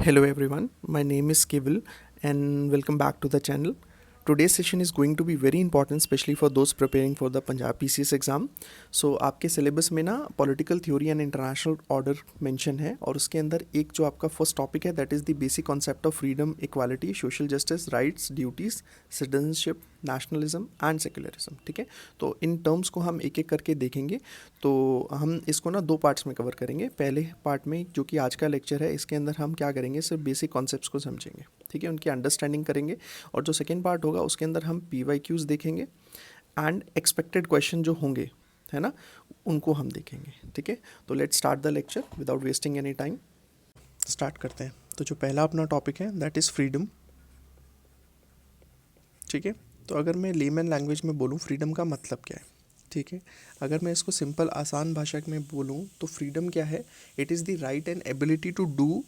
Hello everyone, my name is Kevil and welcome back to the channel. Today's session is going to be very important especially for those preparing for the Punjab PCS exam. So आपके syllabus में ना political theory and international order mention है और उसके अंदर एक जो आपका फर्स्ट टॉपिक है that is the basic concept of freedom, equality, social justice, rights, duties, citizenship, nationalism and secularism. ठीक है, तो इन टर्म्स को हम एक एक करके देखेंगे. तो हम इसको ना दो पार्ट्स में कवर करेंगे. पहले पार्ट में जो कि आज का लेक्चर है इसके अंदर हम क्या करेंगे, सिर्फ बेसिक कॉन्सेप्ट्स को समझेंगे. ठीक है, उनकी अंडरस्टैंडिंग करेंगे. और जो सेकेंड पार्ट होगा उसके अंदर हम PYQs देखेंगे एंड एक्सपेक्टेड क्वेश्चन जो होंगे, है ना, उनको हम देखेंगे. ठीक है, तो let's start the lecture without wasting any time. Start करते हैं. तो जो पहला अपना टॉपिक है दैट इज़ फ्रीडम. ठीक है, तो अगर मैं लेमन लैंग्वेज में बोलूँ फ्रीडम का मतलब क्या है. ठीक है, अगर मैं इसको सिंपल आसान भाषा में बोलूँ तो फ्रीडम क्या है, it is the right and ability to do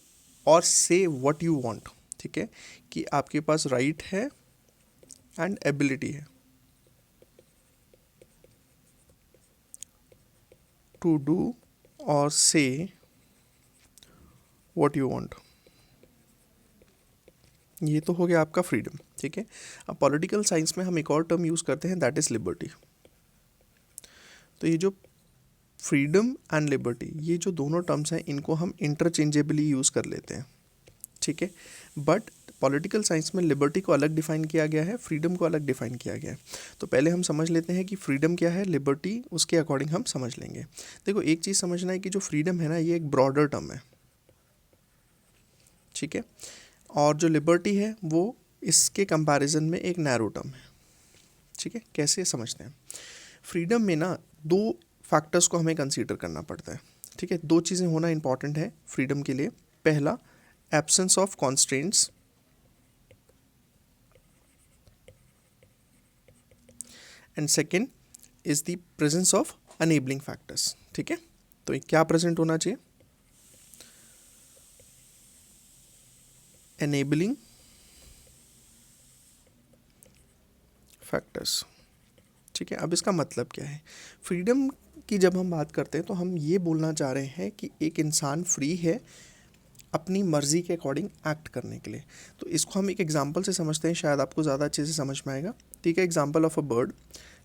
or say what you want. ठीक है, कि आपके पास राइट है एंड एबिलिटी है to do or say what you want. ये तो हो गया आपका फ्रीडम. ठीक है, अब पॉलिटिकल साइंस में हम एक और टर्म यूज़ करते हैं दैट इज़ लिबर्टी. तो ये जो फ्रीडम एंड लिबर्टी, ये जो दोनों टर्म्स हैं इनको हम इंटरचेंजेबली यूज़ कर लेते हैं. ठीक है, बट पॉलिटिकल साइंस में लिबर्टी को अलग डिफाइन किया गया है, फ्रीडम को अलग डिफाइन किया गया है. तो पहले हम समझ लेते हैं कि फ्रीडम क्या है, लिबर्टी उसके अकॉर्डिंग हम समझ लेंगे. देखो, एक चीज़ समझना है कि जो फ्रीडम है ना, ये एक ब्रॉडर टर्म है. ठीक है, और जो लिबर्टी है वो इसके कंपैरिजन में एक नैरो टर्म है. ठीक है, कैसे समझते हैं. फ्रीडम में ना दो फैक्टर्स को हमें कंसीडर करना पड़ता है. ठीक है, दो चीज़ें होना इंपॉर्टेंट है फ्रीडम के लिए. पहला, absence of constraints, and second is the presence of enabling factors. ठीक है, तो क्या प्रेजेंट होना चाहिए, एनेबलिंग फैक्टर्स. ठीक है, अब इसका मतलब क्या है. फ्रीडम की जब हम बात करते हैं तो हम ये बोलना चाह रहे हैं कि एक इंसान फ्री है अपनी मर्ज़ी के अकॉर्डिंग एक्ट करने के लिए. तो इसको हम एक एग्जांपल से समझते हैं, शायद आपको ज़्यादा अच्छे से समझ में आएगा. ठीक है, एग्जांपल ऑफ अ बर्ड.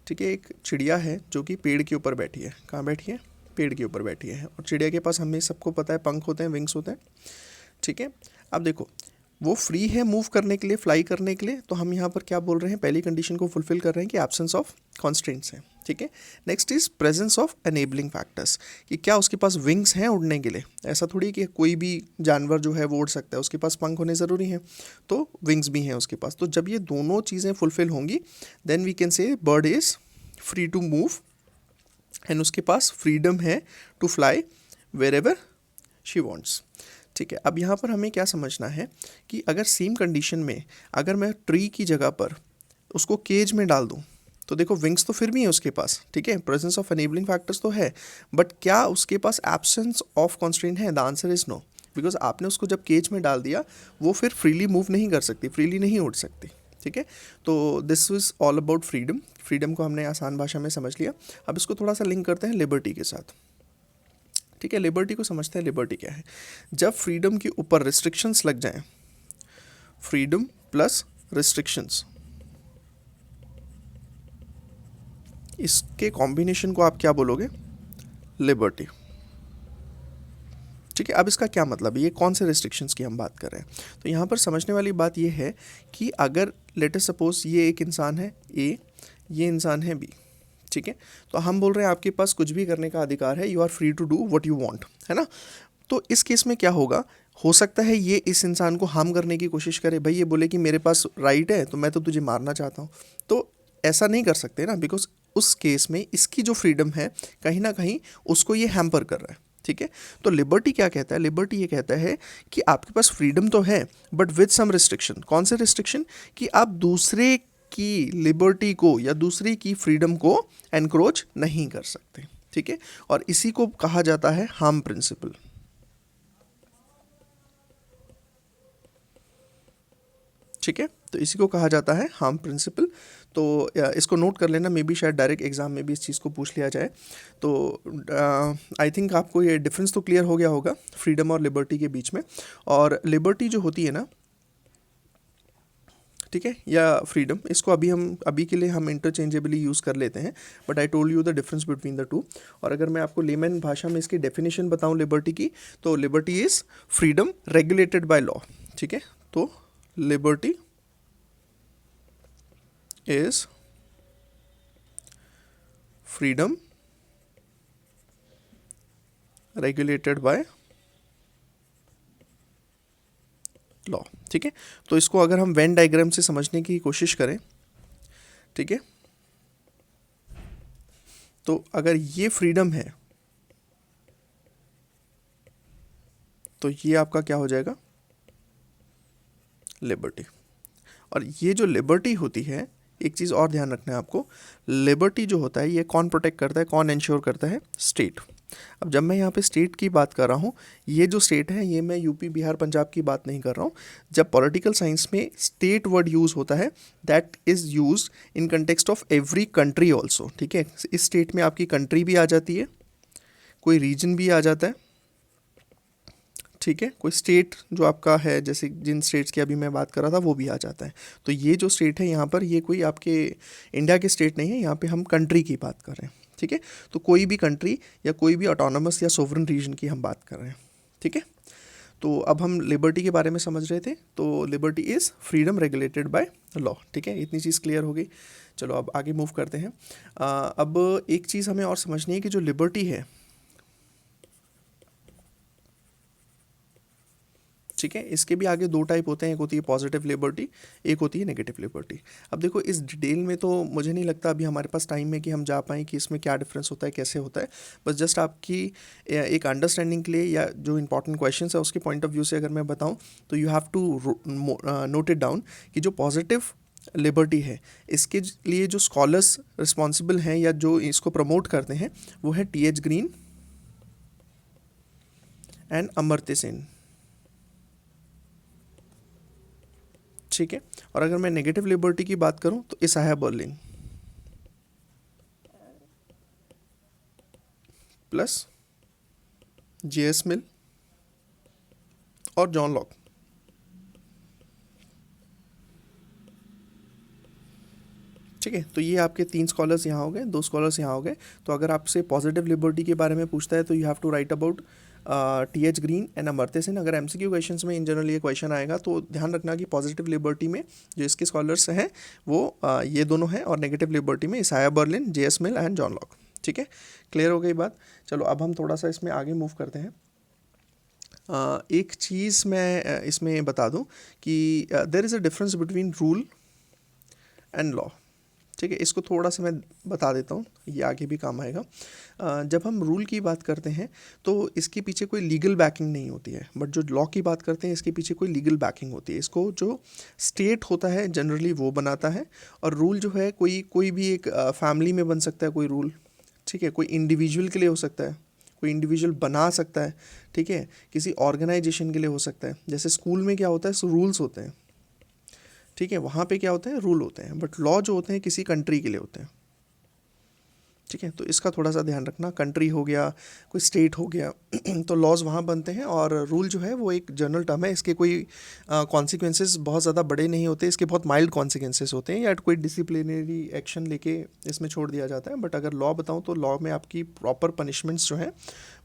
ठीक है, एक चिड़िया है जो कि पेड़ के ऊपर बैठी है. कहाँ बैठी है, पेड़ के ऊपर बैठी है. और चिड़िया के पास हमें सबको पता है पंख होते हैं, विंग्स होते हैं. ठीक है, अब देखो वो फ्री है मूव करने के लिए, फ्लाई करने के लिए. तो हम यहाँ पर क्या बोल रहे हैं, पहली कंडीशन को फुलफिल कर रहे हैं कि एब्सेंस ऑफ कॉन्स्ट्रेंट्स है. ठीक है, next is presence of enabling factors, कि क्या उसके पास विंग्स हैं उड़ने के लिए. ऐसा थोड़ी कि कोई भी जानवर जो है वो उड़ सकता है, उसके पास पंख होने ज़रूरी हैं, तो विंग्स भी हैं उसके पास. तो जब ये दोनों चीज़ें फुलफिल होंगी then we can say bird is free to move and उसके पास फ्रीडम है to fly wherever she wants. ठीक है, अब यहाँ पर हमें क्या समझना है कि अगर सेम कंडीशन में अगर मैं ट्री की जगह पर उसको केज में डाल दूँ तो देखो विंग्स तो फिर भी है उसके पास. ठीक है, प्रेजेंस ऑफ एनेबलिंग फैक्टर्स तो है, बट क्या उसके पास एब्सेंस ऑफ कॉन्स्ट्रेंट है. The answer is no, because आपने उसको जब केज में डाल दिया वो फिर फ्रीली मूव नहीं कर सकती, फ्रीली नहीं उड़ सकती. ठीक है, तो this is all about freedom. Freedom को हमने आसान भाषा में समझ लिया. अब इसको थोड़ा सा लिंक करते हैं लिबर्टी के साथ. ठीक है, लिबर्टी को समझते हैं. लिबर्टी क्या है, जब फ्रीडम के ऊपर रिस्ट्रिक्शंस लग जाएं, फ्रीडम प्लस रिस्ट्रिक्शंस, इसके कॉम्बिनेशन को आप क्या बोलोगे, लिबर्टी. ठीक है, अब इसका क्या मतलब है, ये कौन से रिस्ट्रिक्शंस की हम बात कर रहे हैं. तो यहाँ पर समझने वाली बात ये है कि अगर लेट अस सपोज ये एक इंसान है ए, ये इंसान है बी. ठीक है, तो हम बोल रहे हैं आपके पास कुछ भी करने का अधिकार है, you are free to do what you want, है ना. तो इस केस में क्या होगा, हो सकता है ये इस इंसान को हार्म करने की कोशिश करे. भाई ये बोले कि मेरे पास राइट है तो मैं तो तुझे मारना चाहता हूँ. तो ऐसा नहीं कर सकते ना, बिकॉज उस केस में इसकी जो फ्रीडम है कहीं ना कहीं उसको ये हैम्पर कर रहा है. ठीक है, तो लिबर्टी क्या कहता है, लिबर्टी ये कहता है कि आपके पास फ्रीडम तो है बट विद सम रिस्ट्रिक्शन. कौन से रिस्ट्रिक्शन, कि आप दूसरे की लिबर्टी को या दूसरे की फ्रीडम को एनक्रोच नहीं कर सकते. ठीक है, और इसी को कहा जाता है हार्म प्रिंसिपल. ठीक है, तो इसी को कहा जाता है हार्म प्रिंसिपल। तो इसको नोट कर लेना, मे बी शायद डायरेक्ट एग्जाम में भी इस चीज़ को पूछ लिया जाए। तो आई थिंक आपको ये डिफरेंस तो क्लियर हो गया होगा फ्रीडम और लिबर्टी के बीच में। और लिबर्टी जो होती है ना, ठीक है, या फ्रीडम, इसको अभी के लिए हम इंटरचेंजेबली यूज़ कर लेते हैं, but I told you the difference between the two. और अगर मैं आपको लेमन भाषा में इसकी डेफिनेशन बताऊं लिबर्टी की, तो liberty is freedom regulated by law. ठीक है, तो liberty is freedom regulated by law. ठीक है, तो इसको अगर हम वेन डायग्राम से समझने की कोशिश करें, ठीक है, तो अगर ये फ्रीडम है तो ये आपका क्या हो जाएगा, लिबर्टी। और ये जो लिबर्टी होती है, एक चीज़ और ध्यान रखना है आपको, लिबर्टी जो होता है ये कौन प्रोटेक्ट करता है, कौन इंश्योर करता है, स्टेट। अब जब मैं यहाँ पे स्टेट की बात कर रहा हूँ, ये जो स्टेट है ये मैं यूपी बिहार पंजाब की बात नहीं कर रहा हूँ। जब पॉलिटिकल साइंस में स्टेट वर्ड यूज़ होता है, that is use in context of every country also. ठीक है, इस स्टेट में आपकी कंट्री भी आ जाती है, कोई रीजन भी आ जाता है, ठीक है, कोई स्टेट जो आपका है, जैसे जिन स्टेट्स की अभी मैं बात कर रहा था वो भी आ जाता है। तो ये जो स्टेट है यहाँ पर, ये कोई आपके इंडिया के स्टेट नहीं है, यहाँ पे हम कंट्री की बात कर रहे हैं। ठीक है, तो कोई भी कंट्री या कोई भी ऑटोनमस या सोवरन रीजन की हम बात कर रहे हैं। ठीक है, तो अब हम लिबर्टी के बारे में समझ रहे थे। तो liberty is freedom regulated by law. ठीक है, इतनी चीज़ क्लियर हो गई। चलो अब आगे मूव करते हैं। अब एक चीज़ हमें और समझनी है कि जो लिबर्टी है, ठीक है, इसके भी आगे दो टाइप होते हैं, एक होती है पॉजिटिव लिबर्टी, एक होती है नेगेटिव लिबर्टी। अब देखो इस डिटेल में तो मुझे नहीं लगता अभी हमारे पास टाइम है कि हम जा पाएँ कि इसमें क्या डिफरेंस होता है, कैसे होता है। बस जस्ट आपकी एक अंडरस्टैंडिंग के लिए, या जो इंपॉर्टेंट क्वेश्चन है उसके पॉइंट ऑफ व्यू से अगर मैं बताऊँ, तो you have to note it down कि जो पॉजिटिव लिबर्टी है, इसके लिए जो स्कॉलर्स रिस्पॉन्सिबल हैं या जो इसको प्रमोट करते हैं, वो है TH. Green and Amartya Sen. ठीक है, और अगर मैं नेगेटिव लिबर्टी की बात करूं तो इसाया बर्लिन प्लस जे.एस. मिल और जॉन लॉक। ठीक है, तो ये आपके 3 स्कॉलर्स यहाँ हो गए, 2 स्कॉलर्स यहाँ हो गए। तो अगर आपसे पॉजिटिव लिबर्टी के बारे में पूछता है तो you have to write about T H. Green and Amartya Sen. अगर एमसीक्यू क्वेश्चंस में इन जनरल ये क्वेश्चन आएगा तो ध्यान रखना कि पॉजिटिव लिबर्टी में जो इसके स्कॉलर्स हैं वो ये दोनों हैं, और नेगेटिव लिबर्टी में Isaiah Berlin, JS. Mill and John Locke. ठीक है, क्लियर हो गई बात। चलो अब हम थोड़ा सा इसमें आगे मूव करते हैं। एक चीज़ मैं इसमें बता दूं कि there is a difference between rule and law. ठीक है, इसको थोड़ा सा मैं बता देता हूँ, ये आगे भी काम आएगा। जब हम रूल की बात करते हैं तो इसके पीछे कोई लीगल बैकिंग नहीं होती है, बट जो लॉ की बात करते हैं इसके पीछे कोई लीगल बैकिंग होती है। इसको जो स्टेट होता है जनरली वो बनाता है, और रूल जो है कोई कोई भी एक फैमिली में बन सकता है कोई रूल। ठीक है, कोई इंडिविजुअल के लिए हो सकता है, कोई इंडिविजुअल बना सकता है। ठीक है, किसी ऑर्गेनाइजेशन के लिए हो सकता है। जैसे स्कूल में क्या होता है, रूल्स होते हैं। ठीक है, वहाँ पे क्या होते हैं, रूल होते हैं, बट लॉ जो होते हैं किसी कंट्री के लिए होते हैं। ठीक है, तो इसका थोड़ा सा ध्यान रखना, कंट्री हो गया, कोई स्टेट हो गया तो लॉज वहाँ बनते हैं, और रूल जो है वो एक जनरल टर्म है, इसके कोई कॉन्सिक्वेंसेस बहुत ज़्यादा बड़े नहीं होते, इसके बहुत माइल्ड कॉन्सिक्वेंसेस होते हैं, या कोई डिसिप्लिनरी एक्शन लेके इसमें छोड़ दिया जाता है। बट अगर लॉ बताऊँ तो लॉ में आपकी प्रॉपर पनिशमेंट्स जो हैं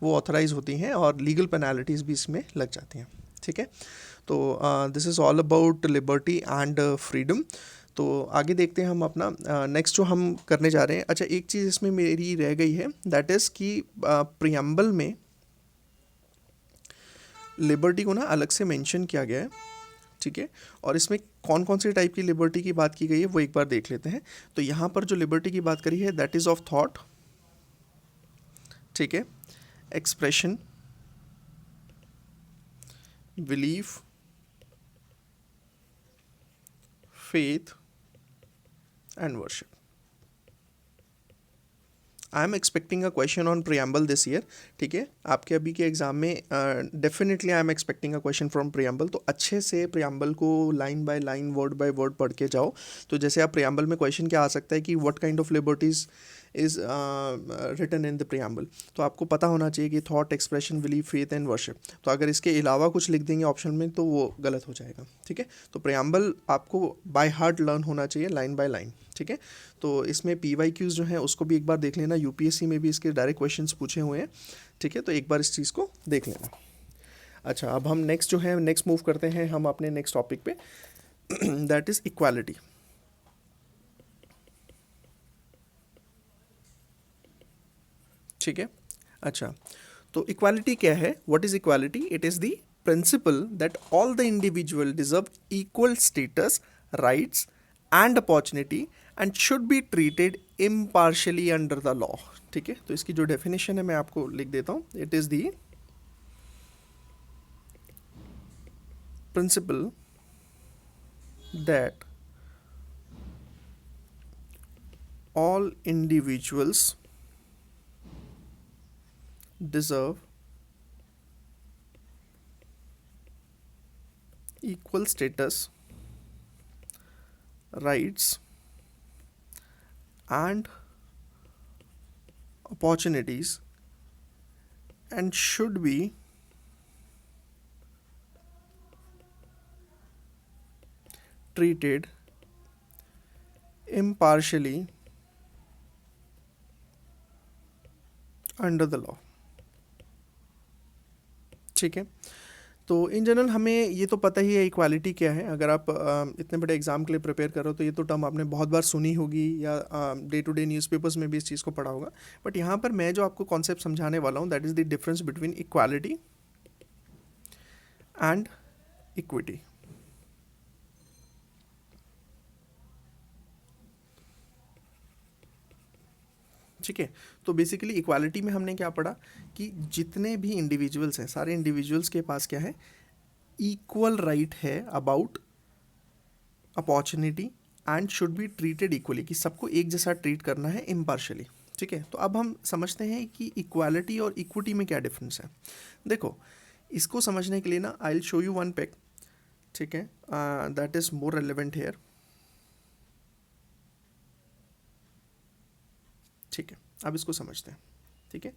वो ऑथराइज होती हैं, और लीगल पेनाल्टीज़ भी इसमें लग जाती हैं। ठीक है, तो this is all about liberty and freedom. तो आगे देखते हैं हम अपना नेक्स्ट जो हम करने जा रहे हैं। अच्छा, एक चीज़ इसमें मेरी रह गई है, दैट इज़ कि प्रियम्बल में लिबर्टी को ना अलग से मेंशन किया गया है। ठीक है, और इसमें कौन कौन से टाइप की लिबर्टी की बात की गई है वो एक बार देख लेते हैं। तो यहाँ पर जो लिबर्टी की बात करी है, दैट इज़ ऑफ थॉट, ठीक है, expression, belief, faith and worship. I am expecting a question on preamble this year, ठीक है, आपके अभी के एग्जाम में definitely I am expecting a question from preamble. तो अच्छे से प्रियम्बल को line by line word by word पढ़ के जाओ। तो जैसे आप प्रियम्बल में क्वेश्चन क्या आ सकता है कि what kind of liberties is written in the preamble, तो आपको पता होना चाहिए कि thought, expression, belief, faith and worship. तो अगर इसके अलावा कुछ लिख देंगे ऑप्शन में तो वो गलत हो जाएगा, ठीक है। तो प्रियम्बल आपको बाय हार्ट लर्न होना चाहिए लाइन बाय लाइन, ठीक है। तो इसमें PYQs जो हैं उसको भी एक बार देख लेना, यूपीएससी में भी इसके डायरेक्ट क्वेश्चंस पूछे हुए हैं, ठीक है। तो एक बार इस चीज़ को देख लेना। अच्छा, अब हम नेक्स्ट जो है नेक्स्ट मूव करते हैं हम अपने नेक्स्ट टॉपिक पे दैट इज़ इक्वालिटी, ठीक है। अच्छा, तो इक्वालिटी क्या है? What is equality? It is the principal that all the individual deserve equal status, rights and opportunity and should be treated impartially under the law, ठीक है। तो इसकी जो डेफिनेशन है मैं आपको लिख देता हूँ। It is the principal that all individuals deserve equal status, rights and opportunities and should be treated impartially under the law, ठीक है। तो इन जनरल हमें ये तो पता ही है इक्वालिटी क्या है। अगर आप इतने बड़े एग्जाम के लिए प्रिपेयर कर रहे हो तो ये तो टर्म आपने बहुत बार सुनी होगी या डे टू डे न्यूज़पेपर्स में भी इस चीज़ को पढ़ा होगा। बट यहाँ पर मैं जो आपको कॉन्सेप्ट समझाने वाला हूँ that is the difference between equality and equity, ठीक है। तो बेसिकली इक्वालिटी में हमने क्या पढ़ा कि जितने भी इंडिविजुअल्स हैं सारे इंडिविजुअल्स के पास क्या है, इक्वल राइट है about opportunity and should be treated equally, कि सबको एक जैसा ट्रीट करना है इम्पार्शियली, ठीक है। तो अब हम समझते हैं कि इक्वालिटी और इक्विटी में क्या डिफरेंस है। देखो, इसको समझने के लिए ना I will show you one pic, ठीक है, that is more relevant here, ठीक है। अब इसको समझते हैं, ठीक है।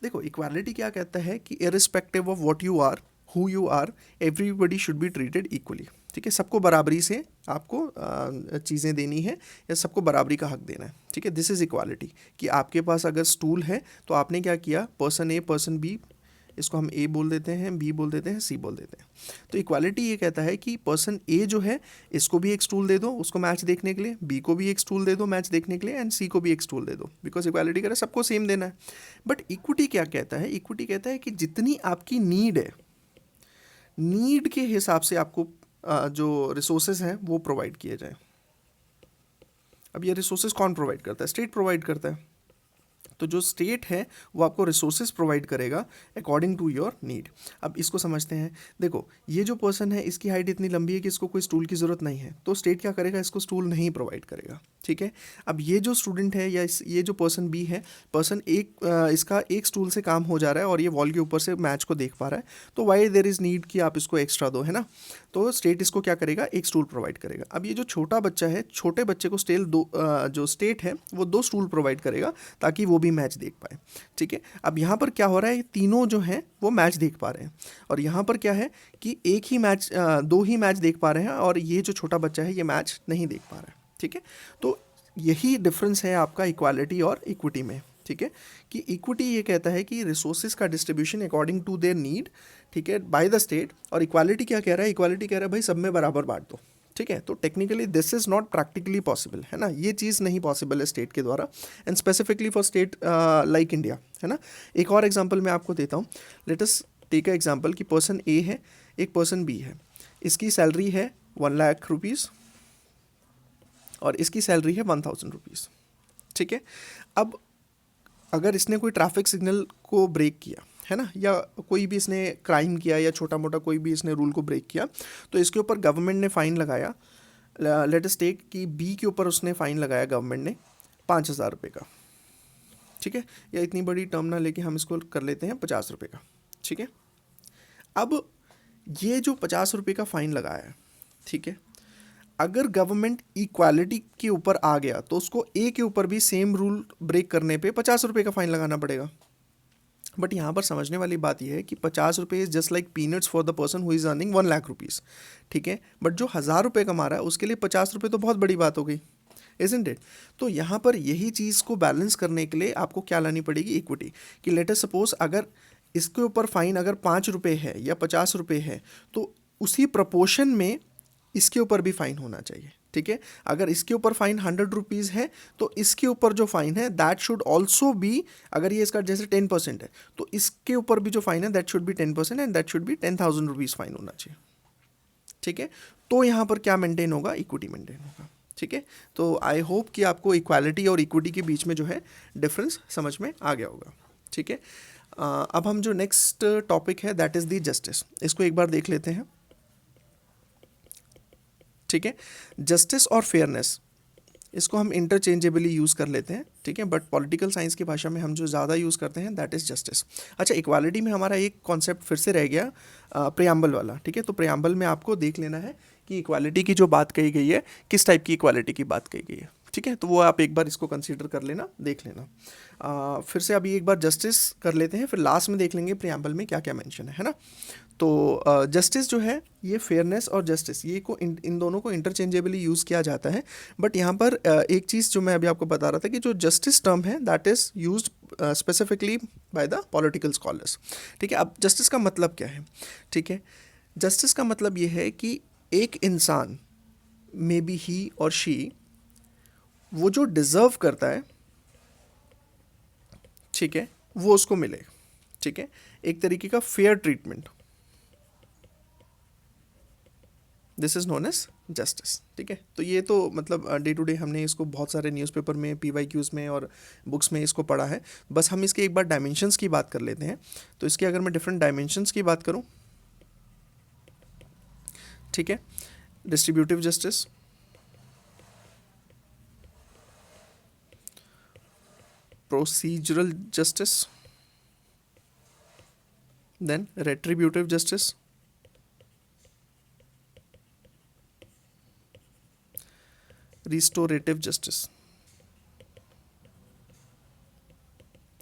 देखो, इक्वालिटी क्या कहता है कि irrespective of what you are, who you are, everybody should be treated equally, ठीक है। सबको बराबरी से आपको चीज़ें देनी है या सबको बराबरी का हक देना है, ठीक है। This is equality. कि आपके पास अगर स्टूल है तो आपने क्या किया, पर्सन ए पर्सन बी, इसको हम ए बोल देते हैं, बी बोल देते हैं, सी बोल देते हैं। तो इक्वालिटी ये कहता है कि पर्सन ए जो है इसको भी एक स्टूल दे दो उसको मैच देखने के लिए, बी को भी एक स्टूल दे दो मैच देखने के लिए, एंड सी को भी एक स्टूल दे दो, बिकॉज इक्वालिटी कह रहा है सबको सेम देना है। बट इक्विटी क्या कहता है? इक्विटी कहता है कि जितनी आपकी नीड है, नीड के हिसाब से आपको जो रिसोर्सेज हैं वो प्रोवाइड किए जाए। अब ये रिसोर्सेज कौन प्रोवाइड करता है? स्टेट प्रोवाइड करता है। तो जो स्टेट है वो आपको रिसोर्सेज प्रोवाइड करेगा अकॉर्डिंग टू योर नीड। अब इसको समझते हैं। देखो, ये जो पर्सन है इसकी हाइट इतनी लंबी है कि इसको कोई स्टूल की ज़रूरत नहीं है, तो स्टेट क्या करेगा, इसको स्टूल नहीं प्रोवाइड करेगा, ठीक है। अब ये जो स्टूडेंट है या ये जो पर्सन बी है, पर्सन एक इसका एक स्टूल से काम हो जा रहा है और ये वॉल के ऊपर से मैच को देख पा रहा है, तो वाई देयर इज़ नीड कि आप इसको एक्स्ट्रा दो, है ना। तो स्टेट इसको क्या करेगा, एक स्टूल प्रोवाइड करेगा। अब ये जो छोटा बच्चा है, छोटे बच्चे को जो स्टेट है वो 2 स्टूल प्रोवाइड करेगा ताकि वो भी मैच देख पाए, ठीक है। अब यहाँ पर क्या हो रहा है, तीनों जो हैं वो मैच देख पा रहे हैं, और यहाँ पर क्या है कि एक ही मैच 2 ही मैच देख पा रहे हैं और ये जो छोटा बच्चा है ये मैच नहीं देख पा रहा है, ठीक है। तो यही डिफरेंस है आपका इक्वालिटी और इक्विटी में, ठीक है। कि इक्विटी ये कहता है कि रिसोर्सेज का distribution according to their need, ठीक है, बाय द स्टेट। और इक्वालिटी क्या कह रहा है, इक्वालिटी कह रहा है भाई सब में बराबर बांट दो, ठीक है। तो technically this is not practically possible, है ना, ये चीज़ नहीं पॉसिबल है स्टेट के द्वारा, and specifically for state like India, है ना। एक और एग्जांपल मैं आपको देता हूँ। Let us take a example कि पर्सन ए है, एक पर्सन बी है, इसकी सैलरी है 1 लाख रुपीज़ और इसकी सैलरी है 1000 रुपीज़, ठीक है। अब अगर इसने कोई ट्रैफिक सिग्नल को ब्रेक किया, है ना, या कोई भी इसने क्राइम किया या छोटा मोटा कोई भी इसने रूल को ब्रेक किया, तो इसके ऊपर गवर्नमेंट ने फ़ाइन लगाया। लेट अस टेक कि बी के ऊपर उसने फ़ाइन लगाया गवर्नमेंट ने 5000 रुपये का, ठीक है, या इतनी बड़ी टर्म ना लेके हम इसको कर लेते हैं 50 रुपये का, ठीक है। अब ये जो 50 रुपये का फ़ाइन लगाया है, ठीक है, अगर गवर्नमेंट इक्वालिटी के ऊपर आ गया तो उसको ए के ऊपर भी सेम रूल ब्रेक करने पे 50 रुपये का फ़ाइन लगाना पड़ेगा। बट यहाँ पर समझने वाली बात यह है कि 50 रुपये is just like peanuts for the person who is earning 1 lakh rupees, ठीक है। बट जो 1000 रुपये कमा रहा है उसके लिए 50 रुपये तो बहुत बड़ी बात हो गई, इज़न्ट इट। तो यहाँ पर यही चीज़ को बैलेंस करने के लिए आपको क्या लानी पड़ेगी, इक्विटी। कि लेट अस सपोज अगर इसके ऊपर फाइन अगर 5 रुपये है या 50 रुपये है तो उसी प्रपोर्शन में इसके ऊपर भी फाइन होना चाहिए, ठीक है। अगर इसके ऊपर फाइन 100 रुपीज़ है तो इसके ऊपर जो फाइन है दैट शुड ऑल्सो बी, अगर ये इसका जैसे 10% है तो इसके ऊपर भी जो फाइन है that should be 10% and that should be 10,000 rupees fine होना चाहिए, ठीक है। तो यहाँ पर क्या मेंटेन होगा, इक्विटी मेंटेन होगा, ठीक है। तो आई होप कि आपको इक्वालिटी और इक्विटी के बीच में जो है डिफरेंस समझ में आ गया होगा, ठीक है। अब हम जो नेक्स्ट टॉपिक है दैट इज़ द जस्टिस, इसको एक बार देख लेते हैं, ठीक है। जस्टिस और फेयरनेस इसको हम इंटरचेंजेबली यूज़ कर लेते हैं, ठीक है। बट पॉलिटिकल साइंस की भाषा में हम जो ज़्यादा यूज़ करते हैं दैट इज़ जस्टिस। अच्छा, इक्वालिटी में हमारा एक कॉन्सेप्ट फिर से रह गया, प्रियम्बल वाला, ठीक है। तो प्रियम्बल में आपको देख लेना है कि इक्वालिटी की जो बात कही गई है किस टाइप की इक्वालिटी की बात कही गई है, ठीक है। तो वो आप एक बार इसको कंसीडर कर लेना, देख लेना। फिर से अभी एक बार जस्टिस कर लेते हैं, फिर लास्ट में देख लेंगे प्रियम्बल में क्या क्या मेंशन है ना। तो जस्टिस जो है ये फेयरनेस और जस्टिस ये को इन दोनों को इंटरचेंजेबली यूज़ किया जाता है। बट यहाँ पर एक चीज़ जो मैं अभी आपको बता रहा था कि जो जस्टिस टर्म है that is used specifically by the political scholars, ठीक है। अब जस्टिस का मतलब क्या है, ठीक है। जस्टिस का मतलब ये है कि एक इंसान मे बी ही और शी वो जो डिज़र्व करता है, ठीक है, वो उसको मिले, ठीक है। एक तरीके का fair treatment, this is known as justice, ठीक है। तो ये तो मतलब डे टू डे हमने इसको बहुत सारे न्यूज़पेपर में, PYQs में और बुक्स में इसको पढ़ा है। बस हम इसके एक बार डायमेंशंस की बात कर लेते हैं। तो इसके अगर मैं डिफरेंट डायमेंशंस की बात करूं, ठीक है, distributive justice, procedural justice, then retributive justice, restorative justice,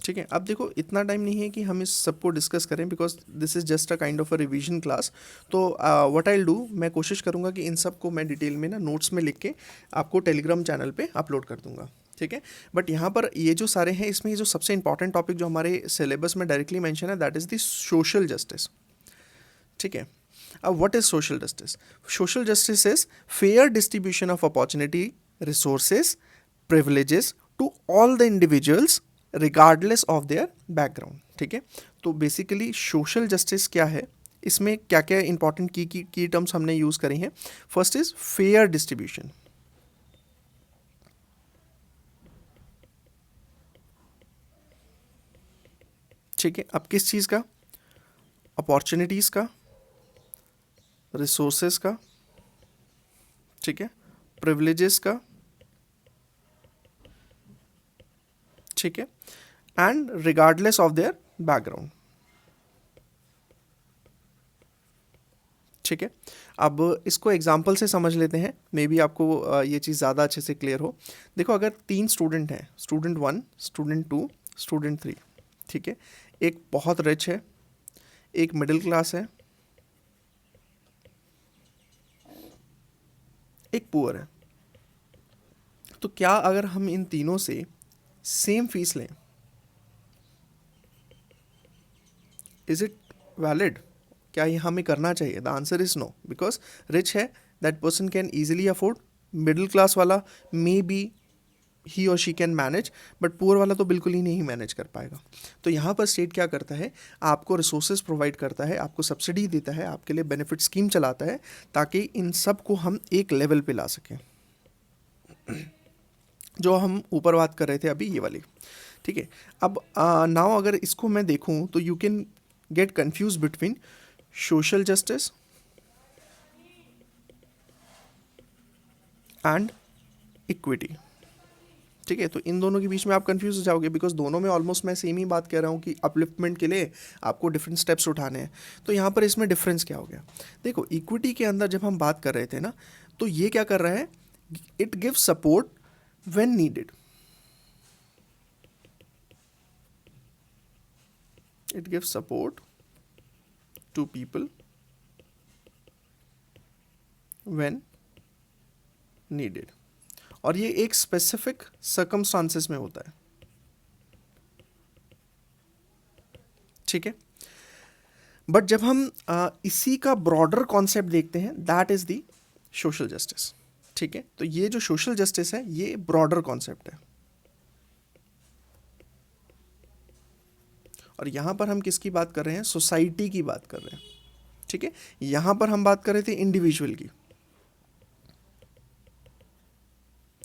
ठीक है। अब देखो इतना टाइम नहीं है कि हम इस सबको डिस्कस करें because this is just a kind of a revision class. तो व्हाट आई विल डू, मैं कोशिश करूँगा कि इन सब को मैं डिटेल में ना नोट्स में लिख के आपको टेलीग्राम चैनल पे अपलोड कर दूँगा, ठीक है। बट यहाँ पर ये जो सारे हैं इसमें ये जो सबसे इंपॉर्टेंट टॉपिक जो हमारे सिलेबस में डायरेक्टली मेंशन है that is the social justice, ठीक है। अब what is social justice, social justice is fair distribution of opportunity, resources, privileges to all the individuals regardless of their background, ठीक है। तो बेसिकली सोशल जस्टिस क्या है, इसमें क्या क्या इंपॉर्टेंट की टर्म्स हमने यूज़ करी हैं। फर्स्ट इज फेयर डिस्ट्रीब्यूशन, ठीक है। अब किस चीज़ का, अपॉर्चुनिटीज़ का, रिसोर्सेज का, ठीक है, प्रिविलेजेस का, ठीक है, and regardless of their background, ठीक है। अब इसको एग्जाम्पल से समझ लेते हैं, मे बी आपको ये चीज़ ज़्यादा अच्छे से क्लियर हो। देखो अगर 3 स्टूडेंट हैं, स्टूडेंट 1, स्टूडेंट 2, स्टूडेंट 3, ठीक है। एक बहुत रिच है, एक मिडिल क्लास है, एक पुअर है। तो क्या अगर हम इन तीनों से सेम फीस लें, इज इट वैलिड, क्या ये हमें करना चाहिए? The answer is no, because rich है that person can easily afford, middle class वाला मे बी ही और she can manage, but poor वाला तो बिल्कुल ही नहीं मैनेज कर पाएगा। तो यहाँ पर स्टेट क्या करता है, आपको रिसोर्सेज प्रोवाइड करता है, आपको सब्सिडी देता है, आपके लिए बेनिफिट स्कीम चलाता है ताकि इन सब को हम एक लेवल पे ला सकें, जो हम ऊपर बात कर रहे थे अभी ये वाली, ठीक है। अब नाउ अगर इसको मैं देखूं तो you can get confuse between social justice and equity, ठीक है, तो इन दोनों के बीच में आप कंफ्यूज हो जाओगे, बिकॉज दोनों में ऑलमोस्ट मैं सेम ही बात कह रहा हूँ कि अपलिफ्टमेंट के लिए आपको डिफरेंट स्टेप्स उठाने हैं। तो यहाँ पर इसमें डिफरेंस क्या हो गया? देखो, इक्विटी के अंदर जब हम बात कर रहे थे ना, तो ये क्या कर रहा है, it give support when needed, it give support to people when needed, और ये एक स्पेसिफिक सर्कमस्टांसेस में होता है। ठीक है, बट जब हम इसी का ब्रॉडर कॉन्सेप्ट देखते हैं, that is the social justice. ठीक है, तो ये जो सोशल जस्टिस है ये ब्रॉडर कॉन्सेप्ट है, और यहां पर हम किसकी बात कर रहे हैं? सोसाइटी की बात कर रहे हैं। ठीक है, यहां पर हम बात कर रहे थे इंडिविजुअल की,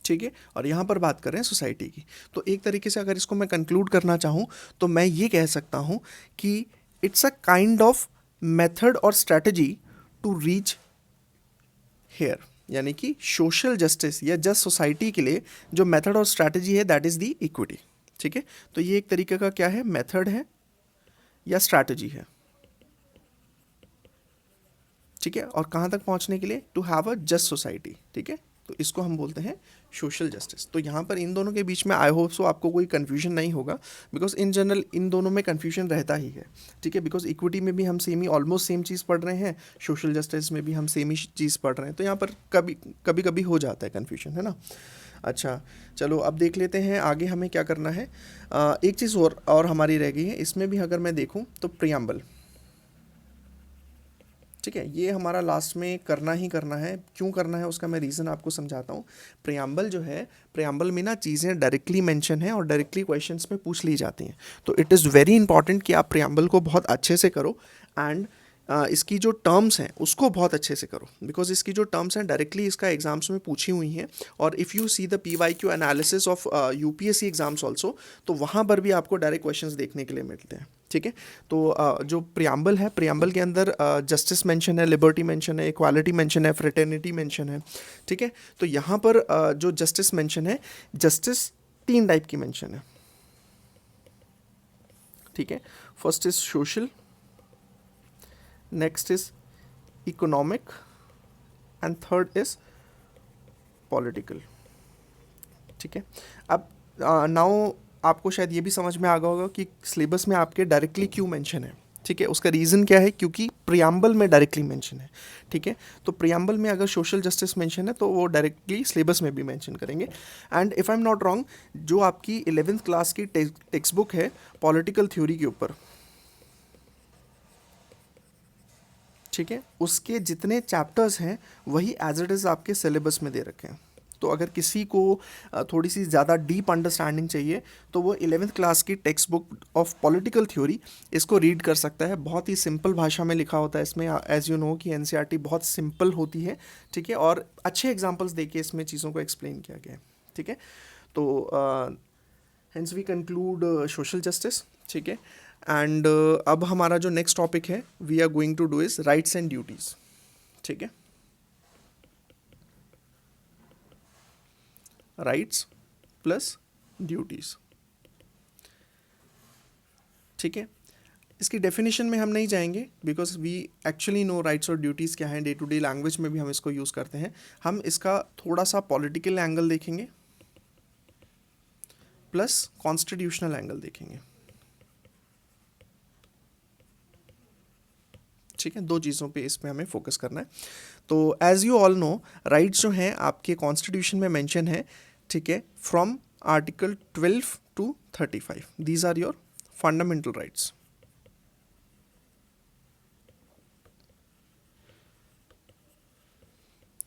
ठीक है, और यहाँ पर बात कर रहे हैं सोसाइटी की। तो एक तरीके से अगर इसको मैं कंक्लूड करना चाहूँ तो मैं ये कह सकता हूँ कि it's a kind of method और स्ट्रैटेजी टू रीच हेयर, यानी कि सोशल जस्टिस या जस्ट सोसाइटी के लिए जो मेथड और स्ट्रैटेजी है दैट इज़ द इक्विटी। ठीक है, तो ये एक तरीके का क्या है, मेथड है या स्ट्रैटेजी है। ठीक है, और कहाँ तक पहुँचने के लिए? To have a just society. ठीक है, तो इसको हम बोलते हैं सोशल जस्टिस। तो यहाँ पर इन दोनों के बीच में आई होप सो आपको कोई कन्फ्यूजन नहीं होगा, बिकॉज इन जनरल इन दोनों में कन्फ्यूजन रहता ही है। ठीक है, बिकॉज इक्विटी में भी हम सेम ही ऑलमोस्ट सेम चीज़ पढ़ रहे हैं, सोशल जस्टिस में भी हम सेम ही चीज़ पढ़ रहे हैं, तो यहाँ पर कभी कभी हो जाता है कन्फ्यूजन, है ना। अच्छा, चलो अब देख लेते हैं आगे हमें क्या करना है। एक चीज़ और हमारी रह गई है, इसमें भी अगर मैं देखूँ तो प्रियम्बल। ठीक है, ये हमारा लास्ट में करना ही करना है। क्यों करना है उसका मैं रीज़न आपको समझाता हूँ। प्रियम्बल जो है, प्रियम्बल में ना चीज़ें डायरेक्टली मेंशन है और डायरेक्टली क्वेश्चंस में पूछ ली जाती हैं, तो इट इज़ वेरी इंपॉर्टेंट कि आप प्रियम्बल को बहुत अच्छे से करो, एंड इसकी जो टर्म्स हैं उसको बहुत अच्छे से करो, बिकॉज इसकी जो टर्म्स हैं डायरेक्टली इसका एग्जाम्स में पूछी हुई हैं, और if you see the PYQ analysis of UPSC exams also, तो वहाँ पर भी आपको डायरेक्ट क्वेश्चंस देखने के लिए मिलते हैं। ठीक है, तो जो प्रियम्बल है, प्रियम्बल के अंदर जस्टिस मेंशन है, लिबर्टी मेंशन है, इक्वालिटी मेंशन है, फ्रेटर्निटी मेंशन है। ठीक है, तो यहाँ पर जो जस्टिस मेंशन है, जस्टिस 3 टाइप की मेंशन है। ठीक है, first is social, next is economic, and third is political. ठीक है, अब नाउ आपको शायद ये भी समझ में आ गया होगा कि सिलेबस में आपके डायरेक्टली क्यों मेंशन है। ठीक है, उसका रीज़न क्या है? क्योंकि प्रियम्बल में डायरेक्टली मेंशन है। ठीक है, तो प्रियम्बल में अगर सोशल जस्टिस मेंशन है तो वो डायरेक्टली सिलेबस में भी मेंशन करेंगे। And if I am not wrong, जो आपकी 11th क्लास की टेक्स्ट बुक है पॉलिटिकल थ्योरी के ऊपर, ठीक है, उसके जितने चैप्टर्स हैं वही एज इट इज़ आपके सिलेबस में दे रखे हैं। तो अगर किसी को थोड़ी सी ज़्यादा डीप अंडरस्टैंडिंग चाहिए तो वो 11th क्लास की text book of political theory इसको रीड कर सकता है। बहुत ही सिंपल भाषा में लिखा होता है इसमें, एज यू नो कि NCERT बहुत सिंपल होती है। ठीक है, और अच्छे एग्जाम्पल्स देके इसमें चीज़ों को एक्सप्लेन किया गया है। ठीक है, तो hence we conclude social justice. ठीक है, एंड अब हमारा जो नेक्स्ट टॉपिक है we are going to do is rights and duties. ठीक है, राइट्स प्लस ड्यूटीज़। ठीक है, इसकी डेफिनेशन में हम नहीं जाएंगे, because we actually know rights और ड्यूटीज़ क्या हैं, डे टू डे लैंग्वेज में भी हम इसको यूज़ करते हैं। हम इसका थोड़ा सा पॉलिटिकल एंगल देखेंगे प्लस कॉन्स्टिट्यूशनल एंगल देखेंगे। ठीक है, 2 चीज़ों पे इसमें हमें फोकस करना है। तो as you all know, rights जो हैं आपके कॉन्स्टिट्यूशन में मेंशन है। ठीक है, from article 12 to 35, these are your fundamental rights.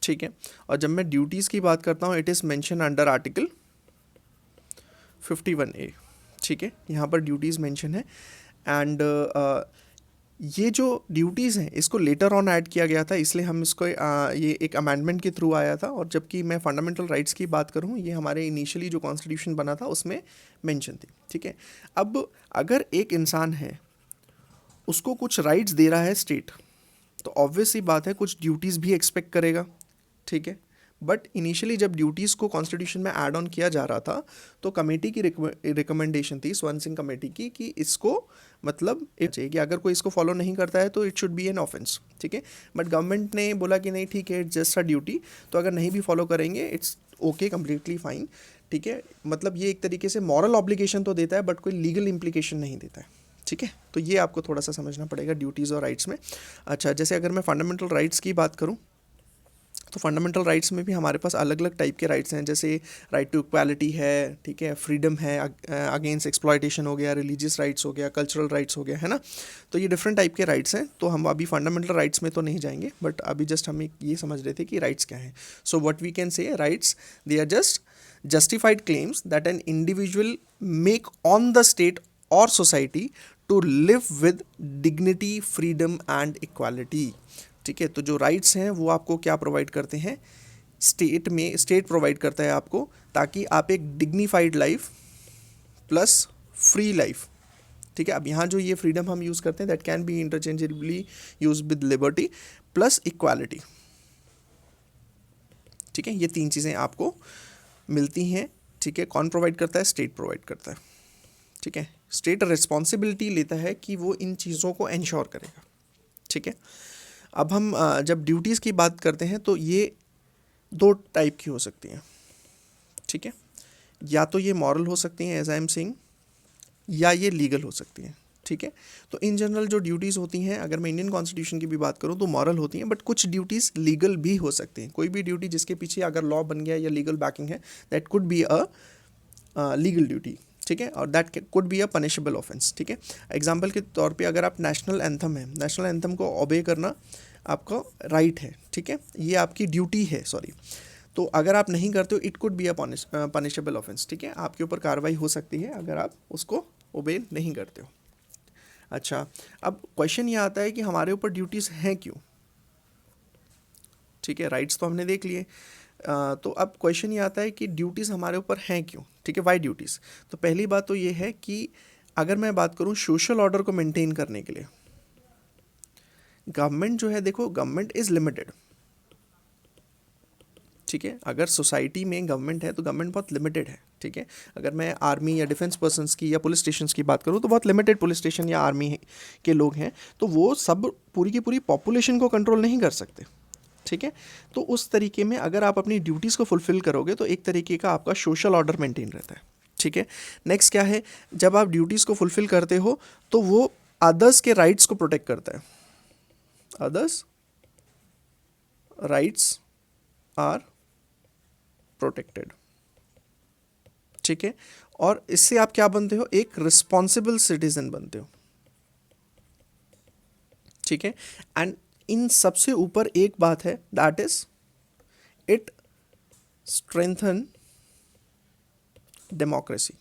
ठीक है, और जब मैं ड्यूटीज़ की बात करता हूँ, it is mention under article 51A। ठीक है, यहाँ पर ड्यूटीज़ मेंशन है, एंड ये जो ड्यूटीज़ हैं इसको लेटर ऑन ऐड किया गया था, इसलिए हम इसको ये एक अमेंडमेंट के थ्रू आया था। और जबकि मैं फंडामेंटल राइट्स की बात करूँ, ये हमारे इनिशियली जो कॉन्स्टिट्यूशन बना था उसमें मेंशन थी। ठीक है, अब अगर एक इंसान है उसको कुछ राइट्स दे रहा है स्टेट, तो ऑब्वियस सी बात है कुछ ड्यूटीज़ भी एक्सपेक्ट करेगा। ठीक है, बट इनिशियली जब ड्यूटीज़ को कॉन्स्टिट्यूशन में ऐड ऑन किया जा रहा था तो कमेटी की रिकमेंडेशन थी, स्वर्ण सिंह कमेटी की, कि इसको मतलब चाहिए कि अगर कोई इसको फॉलो नहीं करता है तो it should be an offence, ठीक है। बट गवर्नमेंट ने बोला कि नहीं ठीक है, इट्स जस्ट अ ड्यूटी, तो अगर नहीं भी फॉलो करेंगे इट्स ओके, कम्प्लीटली फाइन, ठीक है। मतलब ये एक तरीके से मॉरल ऑब्लिगेशन तो देता है बट कोई लीगल इम्प्लीकेशन नहीं देता है, ठीक है। तो ये आपको थोड़ा सा समझना पड़ेगा ड्यूटीज़ और राइट्स में। अच्छा, जैसे अगर मैं फंडामेंटल राइट्स की बात करूँ तो फंडामेंटल राइट्स में भी हमारे पास अलग अलग टाइप के राइट्स हैं, जैसे राइट टू इक्वालिटी है, ठीक है, फ्रीडम है, अगेंस्ट एक्सप्लॉयटेशन हो गया, रिलीजियस राइट्स हो गया, कल्चरल राइट्स हो गया, है ना। तो ये डिफरेंट टाइप के राइट्स हैं, तो हम अभी फंडामेंटल राइट्स में तो नहीं जाएंगे, बट अभी जस्ट हम ये समझ रहे थे कि राइट्स क्या हैं। So what we can say rights, they are just justified claims that an individual make on the state or society to live with dignity, freedom and equality, ठीक है। तो जो राइट्स हैं वो आपको क्या प्रोवाइड करते हैं, स्टेट प्रोवाइड करता है आपको, ताकि आप एक dignified life plus free life, ठीक है। अब यहाँ जो ये फ्रीडम हम यूज़ करते हैं that can be interchangeably use with liberty plus equality, ठीक है। ये तीन चीज़ें आपको मिलती हैं, ठीक है। कौन प्रोवाइड करता है, स्टेट प्रोवाइड करता है, ठीक है। स्टेट रिस्पॉन्सिबिलिटी लेता है कि वो इन चीज़ों को इंश्योर करेगा, ठीक है। अब हम जब ड्यूटीज़ की बात करते हैं तो ये दो टाइप की हो सकती हैं, ठीक है। या तो ये मॉरल हो सकती हैं एज आई एम सेइंग, या ये लीगल हो सकती हैं, ठीक है। तो इन जनरल जो ड्यूटीज़ होती हैं, अगर मैं इंडियन कॉन्स्टिट्यूशन की भी बात करूं तो मॉरल होती हैं, बट कुछ ड्यूटीज़ लीगल भी हो सकती हैं। कोई भी ड्यूटी जिसके पीछे अगर लॉ बन गया या लीगल बैकिंग है, that could be a legal duty, ठीक है, और that could be a punishable offence, ठीक है। एग्जाम्पल के तौर पे अगर आप नेशनल एंथम है, नेशनल एंथम को ओबे करना आपका राइट है, ठीक है, ये आपकी ड्यूटी है, सॉरी। तो अगर आप नहीं करते हो it could be a punishable offence, ठीक है, आपके ऊपर कार्रवाई हो सकती है अगर आप उसको ओबे नहीं करते हो। अच्छा, अब क्वेश्चन ये आता है कि हमारे ऊपर ड्यूटीज़ हैं क्यों, ठीक है। राइट्स तो हमने देख लिए, तो अब क्वेश्चन ये आता है कि ड्यूटीज़ हमारे ऊपर हैं क्यों, ठीक है, वाई ड्यूटीज़। तो पहली बात तो ये है कि अगर मैं बात करूँ सोशल ऑर्डर को मेंटेन करने के लिए, गवर्नमेंट जो है, देखो गवर्नमेंट इज़ लिमिटेड, ठीक है। अगर सोसाइटी में गवर्नमेंट है तो गवर्नमेंट बहुत लिमिटेड है, ठीक है। अगर मैं आर्मी या डिफेंस पर्सन्स की या पुलिस स्टेशन की बात करूँ तो बहुत लिमिटेड पुलिस स्टेशन या आर्मी के लोग हैं, तो वो सब पूरी की पूरी पॉपुलेशन को कंट्रोल नहीं कर सकते, ठीक है। तो उस तरीके में अगर आप अपनी ड्यूटीज़ को फुलफ़िल करोगे तो एक तरीके का आपका सोशल ऑर्डर मेंटेन रहता है, ठीक है। नेक्स्ट क्या है, जब आप ड्यूटीज़ को फुलफ़िल करते हो तो वो अदर्स के राइट्स को प्रोटेक्ट करता है, अदर्स राइट्स आर प्रोटेक्टेड, ठीक है। और इससे आप क्या बनते हो, एक रिस्पॉन्सिबल सिटीजन बनते हो, ठीक है। एंड इन सबसे ऊपर एक बात है, that is it strengthen democracy,